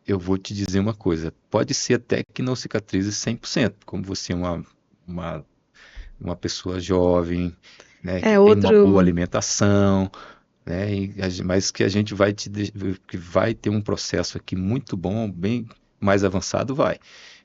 eu vou te dizer uma coisa. Pode ser até que não cicatrize 100%, como você é uma, uma pessoa jovem, né, que É tem uma boa outro. alimentação, né, mas que a gente que vai ter um processo aqui muito bom, bem mais avançado, vai.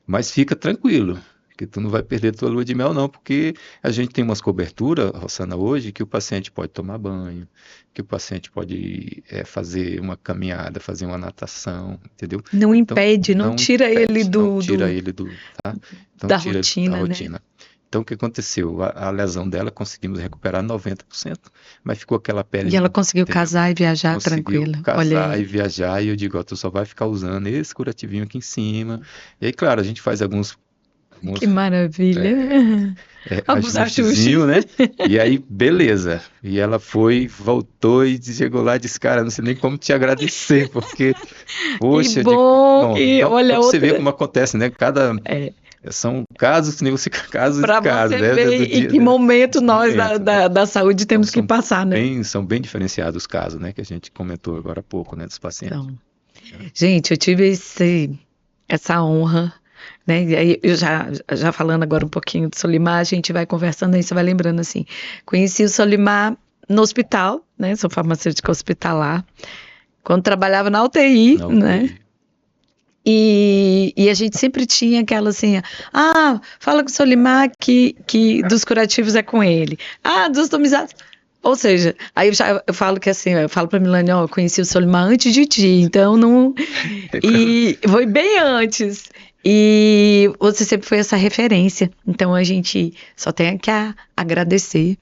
Mas fica tranquilo, que tu não vai perder tua lua de mel, não, porque a gente tem umas coberturas, Rossana, hoje, que o paciente pode tomar banho, que o paciente pode fazer uma caminhada, fazer uma natação, entendeu? Não Então, impede, não não tira ele impede, não tira ele tá? Então, da tira da rotina, né? rotina. Então, o que aconteceu? A lesão dela conseguimos recuperar 90%, mas ficou aquela E pele, ela conseguiu entendeu? casar e viajar Conseguiu tranquila. Olha casar e aí. viajar, e eu digo, ó, tu só vai ficar usando esse curativinho aqui em cima. E aí, claro, a gente faz Que alguns maravilha. Alguns ajustezinhos, ajustes. né? E aí, beleza. E ela foi, voltou e chegou lá e disse, cara, não sei nem como te agradecer, porque, Que poxa, bom bom, que, então, olha, pra você ver outra. como acontece, né? É, São casos que nem você, casos e para casos, você né? ver Do em dia, que momento desse nós momento, né? da saúde Então, temos que passar, né? são bem diferenciados os casos, né? Que a gente comentou agora há pouco, né? Dos pacientes. Então, gente, eu tive essa honra, né? E aí, eu já falando agora um pouquinho do Solimar, a gente vai conversando aí, você vai lembrando assim. Conheci o Solimar no hospital, né? Sou farmacêutica hospitalar, quando trabalhava na UTI, Na né? UTI. E a gente sempre tinha aquela assim, fala com o Solimar que dos curativos é com ele. Ah, dos domizados. Ou seja, aí eu falo que assim, eu falo pra Milane, ó, eu conheci o Solimar antes de ti, então não. E foi bem antes. E você sempre foi essa referência. Então a gente só tem que agradecer,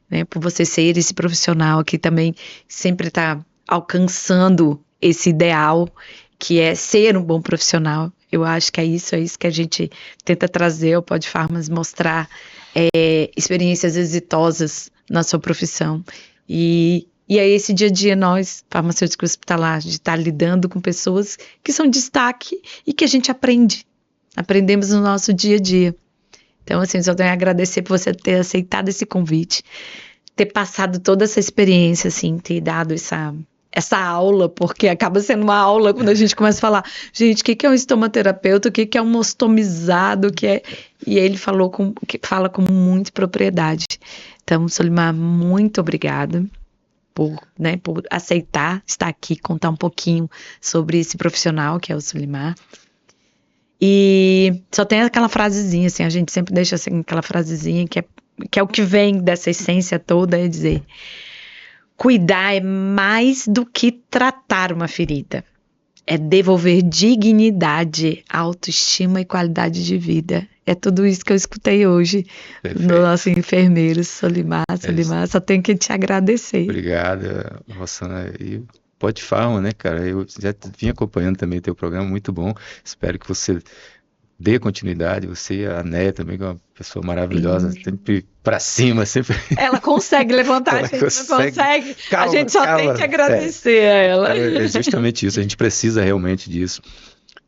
né, por você ser esse profissional que também sempre está alcançando esse ideal, que é ser um bom profissional. Eu acho que é isso que a gente tenta trazer ao Pod Farmas, mostrar experiências exitosas na sua profissão. E aí esse dia a dia nós, farmacêuticos hospitalares, de estar lidando com pessoas que são destaque e que a gente aprendemos no nosso dia a dia. Então, assim, só tenho a agradecer por você ter aceitado esse convite, ter passado toda essa experiência, assim, ter dado essa aula, porque acaba sendo uma aula quando a gente começa a falar, gente, o que é um estomaterapeuta, o que é um ostomizado, o que é... E ele fala com muita propriedade. Então, Solimar, muito obrigada por aceitar estar aqui, contar um pouquinho sobre esse profissional que é o Solimar. E só tem aquela frasezinha, assim, a gente sempre deixa assim, aquela frasezinha que é o que vem dessa essência toda, é dizer: cuidar é mais do que tratar uma ferida. É devolver dignidade, autoestima e qualidade de vida. É tudo isso que eu escutei hoje do Perfeito. nosso enfermeiro Solimar. Só tenho que te agradecer. Obrigado, Rossana. E Pod Farma, né, cara? Eu já vim acompanhando também teu programa, muito bom. Espero que você dê continuidade. Você, a Né, também, que é uma pessoa maravilhosa, sempre pra cima, sempre. Ela consegue levantar, Ela a gente não consegue. Calma, A gente só tem calma. que agradecer a ela. É justamente isso, a gente precisa realmente disso.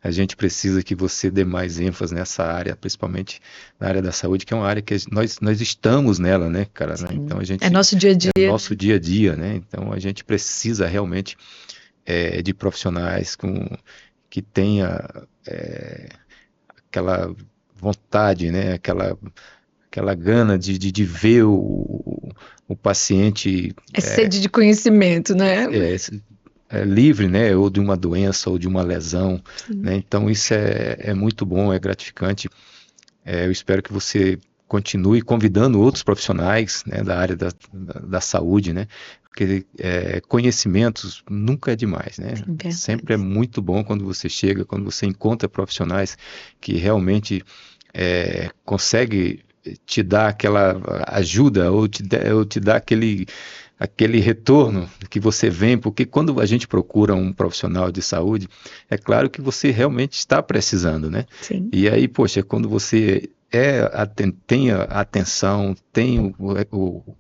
A gente precisa que você dê mais ênfase nessa área, principalmente na área da saúde, que é uma área que nós estamos nela, né, cara? Né? Então a gente É nosso dia a dia. é nosso dia a dia, né? Então a gente precisa realmente de profissionais que tenha aquela vontade, né? Aquela gana de ver o paciente É sede de conhecimento, né? é, livre, né? Ou de uma doença ou de uma lesão, Sim. né? Então isso é muito bom, é gratificante. Eu espero que você continue convidando outros profissionais, né, da área da saúde, né? Porque conhecimentos nunca é demais, né? Sim, verdade. Sempre é muito bom quando você chega, quando você encontra profissionais que realmente consegue te dar aquela ajuda ou te dar aquele retorno que você vem, porque quando a gente procura um profissional de saúde, é claro que você realmente está precisando, né? Sim. E aí, poxa, quando você tem a atenção, tem o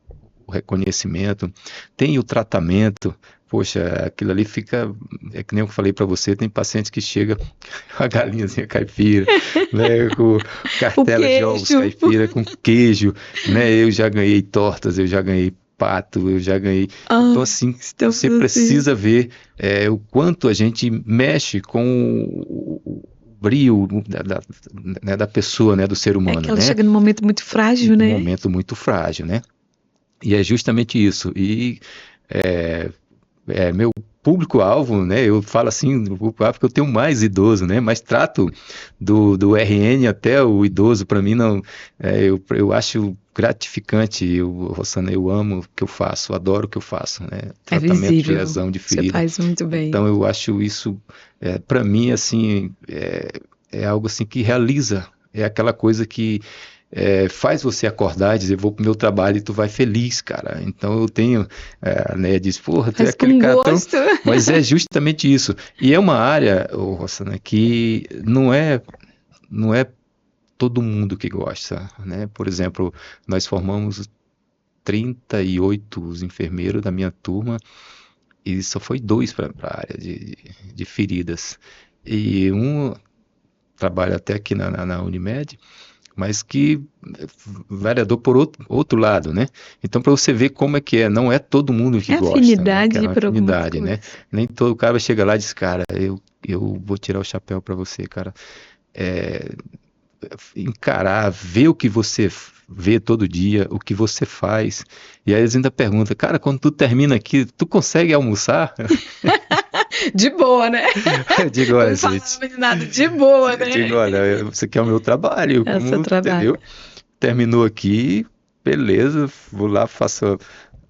reconhecimento, tem o tratamento, poxa, aquilo ali fica, é que nem eu falei para você, tem pacientes que chegam com a galinhazinha caipira, né, com cartela de ovos queijo. caipira, com queijo, né, eu já ganhei tortas, eu já ganhei pato, eu já ganhei. Então, assim, estamos você assim. precisa ver o quanto a gente mexe com o brio né, da pessoa, né, do ser humano, que ela né? chega num momento muito frágil, né? Um momento muito frágil, né? E é justamente isso. E meu público-alvo, né? Eu falo assim, do público-alvo porque eu tenho mais idoso, né? Mas trato do RN até o idoso, para mim não. Eu acho gratificante, Rosana, eu amo o que eu faço, adoro o que eu faço, né? Tratamento de visível. lesão, de Você ferida. faz muito bem. Então eu acho isso, para mim, assim, é algo assim que realiza, é aquela coisa que faz você acordar e dizer, vou pro meu trabalho e tu vai feliz, cara. Então eu tenho, né, diz, porra, tu é Faz aquele com cara tão... gosto. Mas é justamente isso. E é uma área, Rossana, que não é todo mundo que gosta, né? Por exemplo, nós formamos 38 enfermeiros da minha turma e só foi 2 para a área de feridas. E um trabalha até aqui na Unimed, mas que vereador por outro lado, né? Então, para você ver como é que é, não é todo mundo que gosta, né? Afinidade Que é uma por algumas afinidade, né? coisas. Nem todo cara chega lá e diz, cara, eu vou tirar o chapéu para você, cara. Encarar, ver o que você vê todo dia, o que você faz. E aí eles ainda perguntam, cara, quando tu termina aqui, tu consegue almoçar? De boa, né? Eu digo, olha, Não gente, falava de nada, de boa, né? eu digo, olha, você quer o meu trabalho, É o seu trabalho. entendeu? Terminou aqui, beleza, vou lá, faço a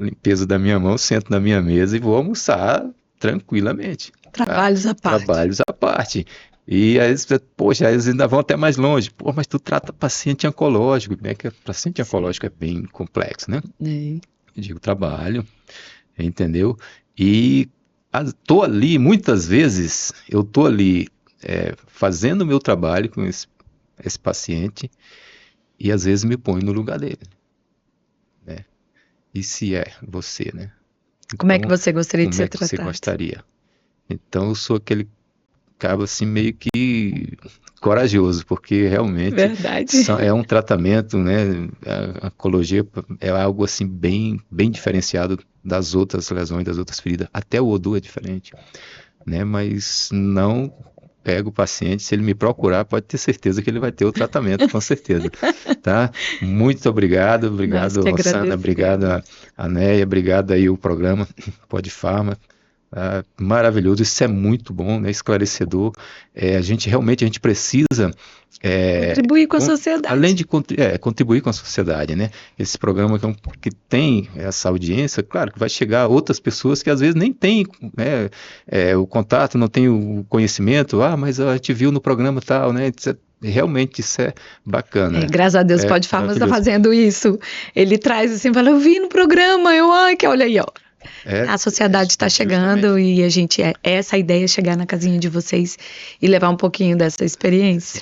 limpeza da minha mão, sento na minha mesa e vou almoçar tranquilamente. Tá? Trabalhos à parte. Trabalhos à parte. E aí, poxa, eles ainda vão até mais longe. Pô, mas tu trata paciente oncológico, né? Que paciente oncológico é bem complexo, né? É. Eu digo, trabalho, entendeu? E tô ali, muitas vezes, eu tô ali fazendo o meu trabalho com esse paciente e às vezes me ponho no lugar dele, né? E se é você, né? Como é que Então, você gostaria de como ser é que você tratado? gostaria? Então, eu sou aquele cabo assim meio que corajoso, porque realmente Verdade. é um tratamento, né? A oncologia é algo assim bem diferenciado das outras lesões, das outras feridas. Até o odor é diferente, né? Mas não pego o paciente, se ele me procurar, pode ter certeza que ele vai ter o tratamento, com certeza, tá? Muito obrigado, Nós que Rossana, agradecemos. obrigado a Neia, obrigado aí o programa Pode Farma. Maravilhoso, isso é muito bom, né? Esclarecedor. A gente precisa Contribuir com a sociedade. além de contribuir com a sociedade, né? Esse programa que tem essa audiência, claro que vai chegar a outras pessoas que às vezes nem têm, né, o contato, não tem o conhecimento. Mas a gente viu no programa tal, né? Realmente isso é bacana. Graças a Deus, Pode Farmas está maravilhoso. fazendo isso. Ele traz assim, fala, eu vi no programa, que olha aí, ó. A sociedade está chegando e a gente essa ideia é chegar na casinha de vocês e levar um pouquinho dessa experiência.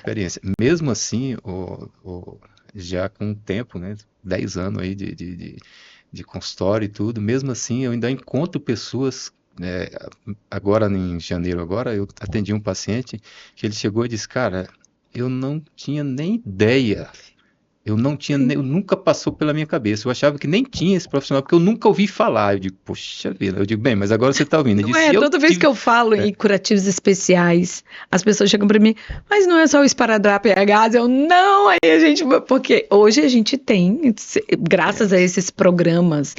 Mesmo assim, já com o tempo, né, 10 anos aí de consultório e tudo, mesmo assim eu ainda encontro pessoas, agora em janeiro eu atendi um paciente que ele chegou e disse, cara, eu não tinha nem ideia Eu não tinha, nunca passou pela minha cabeça. Eu achava que nem tinha esse profissional, porque eu nunca ouvi falar. Eu digo, poxa vida. Eu digo, bem, mas agora você está ouvindo. Não é, toda vez que eu falo em curativos especiais, as pessoas chegam para mim, mas não é só o esparadrapo e a gás? Eu, não, aí a gente, porque hoje a gente tem, graças a esses programas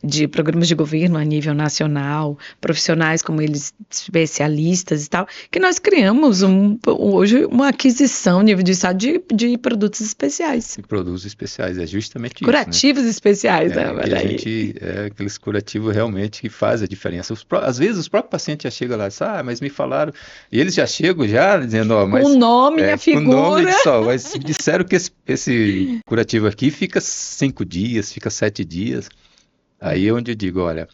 de governo a nível nacional, profissionais como eles, especialistas e tal, que nós criamos hoje uma aquisição, nível de estado, de produtos especiais. Produtos especiais, é justamente curativos isso, né? especiais, né? Aqueles curativos realmente que fazem a diferença. Às vezes os próprios pacientes já chegam lá e dizem, mas me falaram, e eles já chegam dizendo, mas... Com o nome e a figura. Com o nome, mas disseram que esse curativo aqui fica 5 dias, fica 7 dias. Aí é onde eu digo, olha,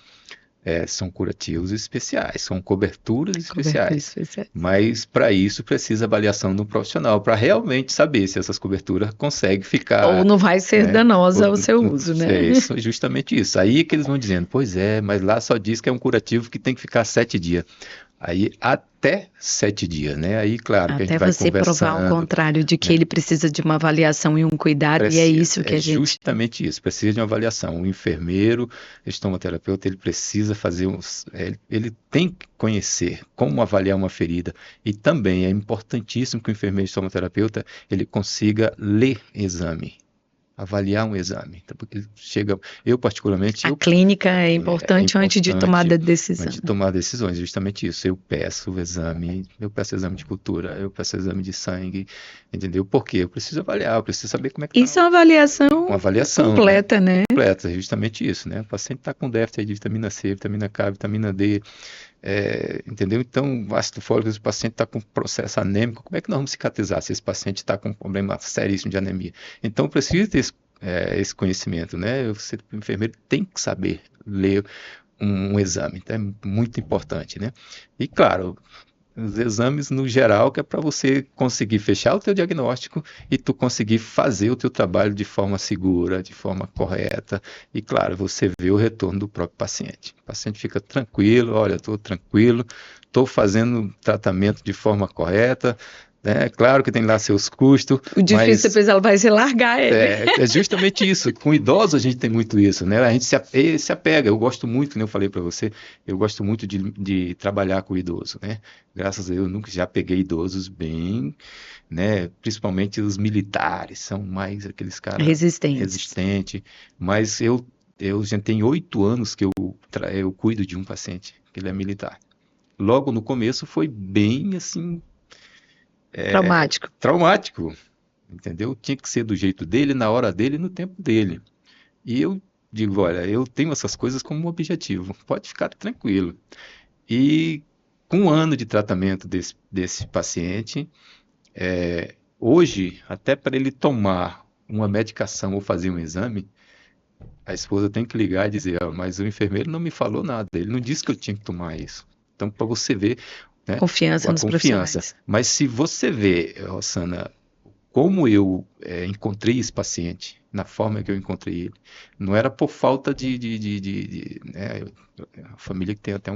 são curativos especiais, são coberturas especiais. Mas para isso precisa avaliação de um profissional, para realmente saber se essas coberturas conseguem ficar... Ou não vai ser danosa ao seu uso, né? É justamente isso. Aí que eles vão dizendo, pois é, mas lá só diz que é um curativo que tem que ficar 7 dias. Aí até 7 dias, né? Aí, claro, que a gente vai conversando. Até você provar o contrário, de que ele precisa de uma avaliação e um cuidado, e é isso que a gente... Justamente isso, precisa de uma avaliação. O enfermeiro, estomaterapeuta, ele precisa fazer ele tem que conhecer como avaliar uma ferida. E também é importantíssimo que o enfermeiro estomaterapeuta, ele consiga ler exame. Avaliar um exame. Então, porque eu particularmente... A clínica é importante antes de tomar a decisão. Antes de tomar decisões, justamente isso. Eu peço exame de cultura, eu peço exame de sangue, entendeu? Porque eu preciso avaliar, eu preciso saber como é que isso é uma avaliação completa, né? Completa, justamente isso, né? O paciente está com déficit de vitamina C, vitamina K, vitamina D, entendeu? Então, o ácido fólico, se o paciente está com processo anêmico, como é que nós vamos cicatrizar se esse paciente está com um problema seríssimo de anemia? Então, precisa ter esse conhecimento, né? O enfermeiro tem que saber ler um exame, então é muito importante, né? E, claro, os exames no geral, que é para você conseguir fechar o teu diagnóstico e tu conseguir fazer o teu trabalho de forma segura, de forma correta, e claro, você vê o retorno do próprio paciente. O paciente fica tranquilo, olha, estou tranquilo, estou fazendo tratamento de forma correta, né? Claro que tem lá seus custos. O difícil depois ela vai se largar ele. É justamente isso. Com idosos a gente tem muito isso, né? A gente se apega. Eu gosto muito, como eu falei para você, eu gosto muito de trabalhar com idoso, né? Graças a Deus, eu nunca já peguei idosos bem, né? Principalmente os militares, são mais aqueles caras resistentes. Mas eu já tenho 8 anos que eu cuido de um paciente, que ele é militar. Logo no começo foi bem assim... Traumático, entendeu? Tinha que ser do jeito dele, na hora dele, no tempo dele. E eu digo, olha, eu tenho essas coisas como objetivo, pode ficar tranquilo. E com 1 ano de tratamento desse paciente, hoje, até para ele tomar uma medicação ou fazer um exame, a esposa tem que ligar e dizer, mas o enfermeiro não me falou nada, ele não disse que eu tinha que tomar isso. Então, para você ver... né? Confiança nos profissionais. Mas se você vê, Rosana, como eu encontrei esse paciente, na forma que eu encontrei ele, não era por falta né? A família que tem até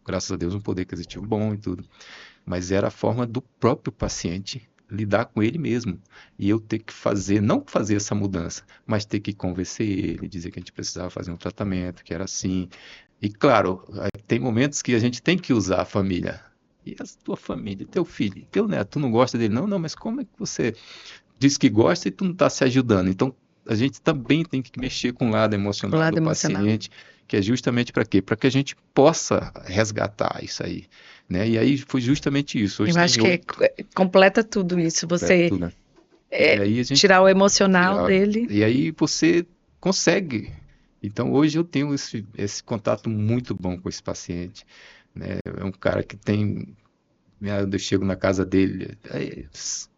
graças a Deus, um poder aquisitivo bom e tudo, mas era a forma do próprio paciente lidar com ele mesmo, e eu ter que não fazer essa mudança, mas ter que convencer ele, dizer que a gente precisava fazer um tratamento, que era assim, e claro, tem momentos que a gente tem que usar a família. E a tua família, teu filho, teu neto, tu não gosta dele? Não, mas como é que você diz que gosta e tu não está se ajudando? Então, a gente também tem que mexer com o lado emocional do paciente, que é justamente para quê? Para que a gente possa resgatar isso aí, né? E aí foi justamente isso. Hoje eu acho que completa tudo isso, você tudo, né? Tirar o emocional dele. E aí você consegue. Então, hoje eu tenho esse contato muito bom com esse paciente, né? É um cara que tem... Eu chego na casa dele,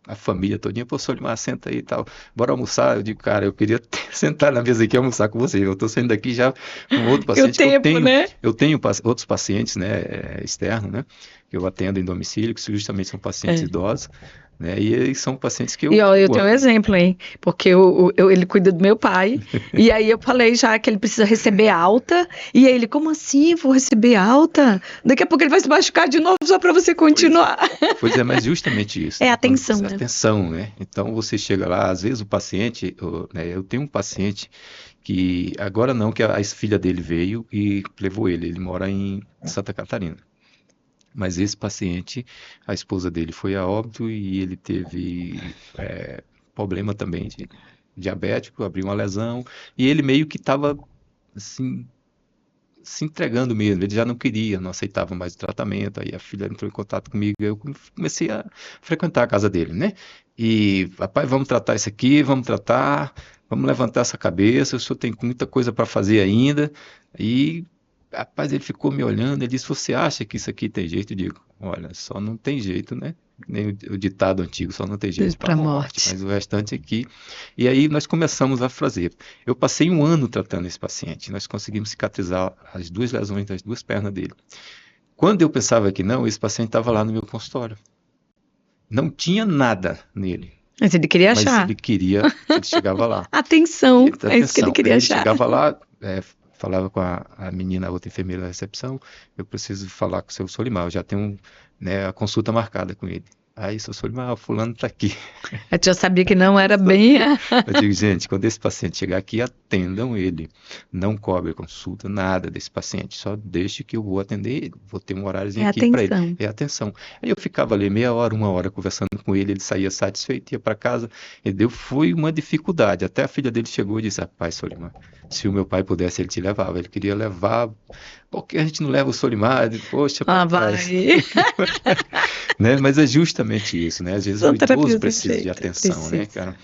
a família todinha, pô, Solimar, senta aí e tal, bora almoçar. Eu digo, cara, eu queria sentar na mesa aqui e almoçar com você. Eu tô saindo daqui já com outro paciente. Eu tenho outros pacientes, né, externos, né, que eu atendo em domicílio, que justamente são pacientes idosos. Né? E são pacientes que eu... E eu tenho um exemplo, hein? Porque ele cuida do meu pai, e aí eu falei já que ele precisa receber alta, e aí ele, como assim, vou receber alta? Daqui a pouco ele vai se machucar de novo só para você continuar. Pois é, mas justamente isso. É atenção, né? atenção, né? Então você chega lá, às vezes o paciente, né, eu tenho um paciente que agora não, que a filha dele veio e levou ele mora em Santa Catarina. Mas esse paciente, a esposa dele foi a óbito e ele teve problema também de diabético, abriu uma lesão, e ele meio que estava assim, se entregando mesmo, ele já não queria, não aceitava mais o tratamento, aí a filha entrou em contato comigo, eu comecei a frequentar a casa dele, né? E, rapaz, vamos tratar isso aqui, vamos tratar, vamos levantar essa cabeça, o senhor tem muita coisa para fazer ainda, e, rapaz, ele ficou me olhando, ele disse, você acha que isso aqui tem jeito? Eu digo, olha, só não tem jeito, né? Nem o ditado antigo, só não tem jeito para a morte, mas o restante aqui. E aí nós começamos a fazer. Eu passei 1 ano tratando esse paciente, nós conseguimos cicatrizar as 2 lesões das 2 pernas dele. Quando eu pensava que não, esse paciente estava lá no meu consultório. Não tinha nada nele. Mas ele queria achar. Mas ele queria, ele chegava lá. Atenção, é isso que ele queria achar. Ele chegava lá, falava com a menina, a outra enfermeira da recepção, eu preciso falar com o seu Solimar, eu já tenho a consulta marcada com ele. Aí, seu Solimar, o fulano está aqui. Eu já sabia que não era bem... Eu digo, gente, quando esse paciente chegar aqui, atendam ele. Não cobre consulta, nada desse paciente, só deixe que eu vou atender ele. Vou ter um horáriozinho aqui para ele. É atenção. Aí eu ficava ali meia hora, 1 hora conversando com ele, ele saía satisfeito, ia para casa. Foi uma dificuldade. Até a filha dele chegou e disse, rapaz, Solimar, se o meu pai pudesse, ele te levava. Ele queria levar... Por que a gente não leva o Solimar? Poxa, vai. Né? Mas é justamente isso, né? Às vezes o idoso precisa de atenção, né, cara?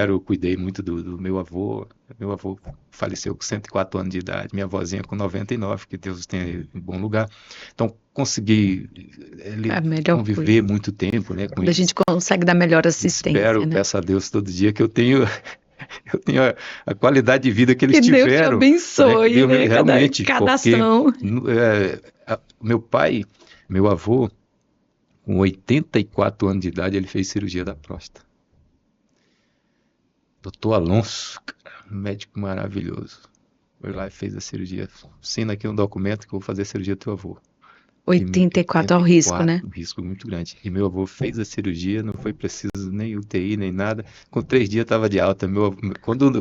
Eu cuidei muito do meu avô. Meu avô faleceu com 104 anos de idade, minha avózinha com 99, que Deus tenha em bom lugar. Então, consegui conviver muito tempo, né? Quando a gente consegue dar melhor assistência, peço a Deus todo dia que eu tenho a qualidade de vida que eles tiveram. Deus te abençoe, né? Realmente, cada ação. Meu pai, meu avô, com 84 anos de idade, ele fez cirurgia da próstata. Doutor Alonso, um médico maravilhoso, foi lá e fez a cirurgia. Assina aqui um documento que eu vou fazer a cirurgia do teu avô. 84 ao risco, né? Um risco muito grande. E meu avô fez a cirurgia, não foi preciso nem UTI, nem nada. Com 3 dias estava de alta. Quando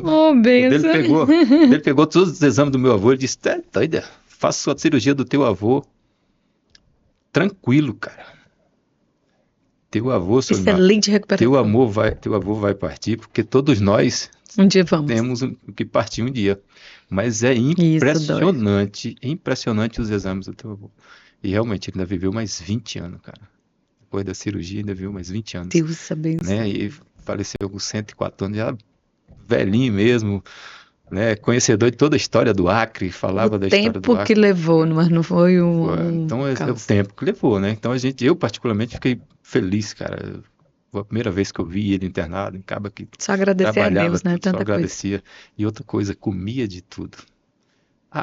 ele pegou todos os exames do meu avô, ele disse, tá doida, faça a cirurgia do teu avô. Tranquilo, cara. Teu avô, excelente recuperação. Teu avô vai partir, porque todos nós temos que partir um dia. Mas é impressionante os exames do teu avô. E realmente ele ainda viveu mais 20 anos, cara. Depois da cirurgia, ainda viveu mais 20 anos. Deus abençoe. Né? E faleceu com 104 anos, já velhinho mesmo, né? Conhecedor de toda a história do Acre, falava da história do Acre. O tempo que levou, mas não foi Então é o tempo que levou, né? Então eu particularmente fiquei feliz, cara. Foi a primeira vez que eu vi ele internado, acaba que só agradecer a Deus, né? Só agradecia. E outra coisa, comia de tudo.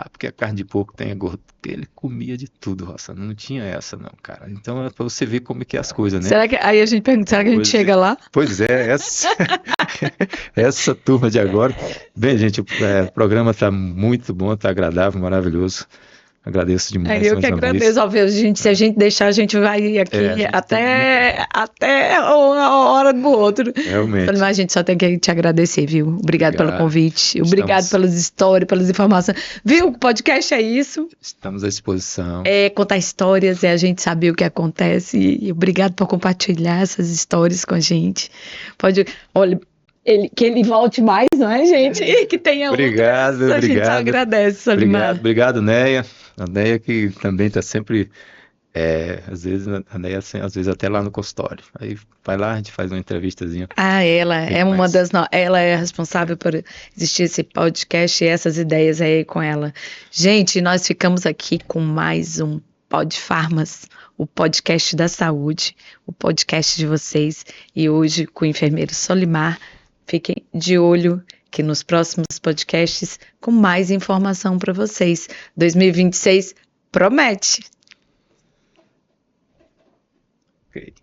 Porque a carne de porco tem gordura. Ele comia de tudo, Roça. Não tinha essa, não, cara. Então é pra você ver como é que é as coisas, né? Será que aí a gente pergunta, será que a gente chega lá? Pois é, essa turma de agora. Bem, gente, o programa tá muito bom, tá agradável, maravilhoso. Agradeço demais. Eu que agradeço, se a gente deixar, a gente vai aqui até a hora do outro. Realmente. Mas a gente só tem que te agradecer, viu? Obrigado pelo convite, obrigado pelas histórias, pelas informações. Viu? O podcast é isso. Estamos à disposição. Contar histórias, a gente saber o que acontece. E obrigado por compartilhar essas histórias com a gente. Que ele volte mais, não é, gente? E que tenha obrigado. A gente só agradece, Solimar. Obrigado, Neia. A Neia que também está sempre, às vezes até lá no consultório. Aí vai lá, a gente faz uma entrevistazinha. Ela é uma ela é responsável por existir esse podcast e essas ideias aí com ela. Gente, nós ficamos aqui com mais um Podfarmas, o podcast da saúde, o podcast de vocês. E hoje com o enfermeiro Solimar. Fiquem de olho que nos próximos podcasts com mais informação para vocês. 2026 promete. Ok.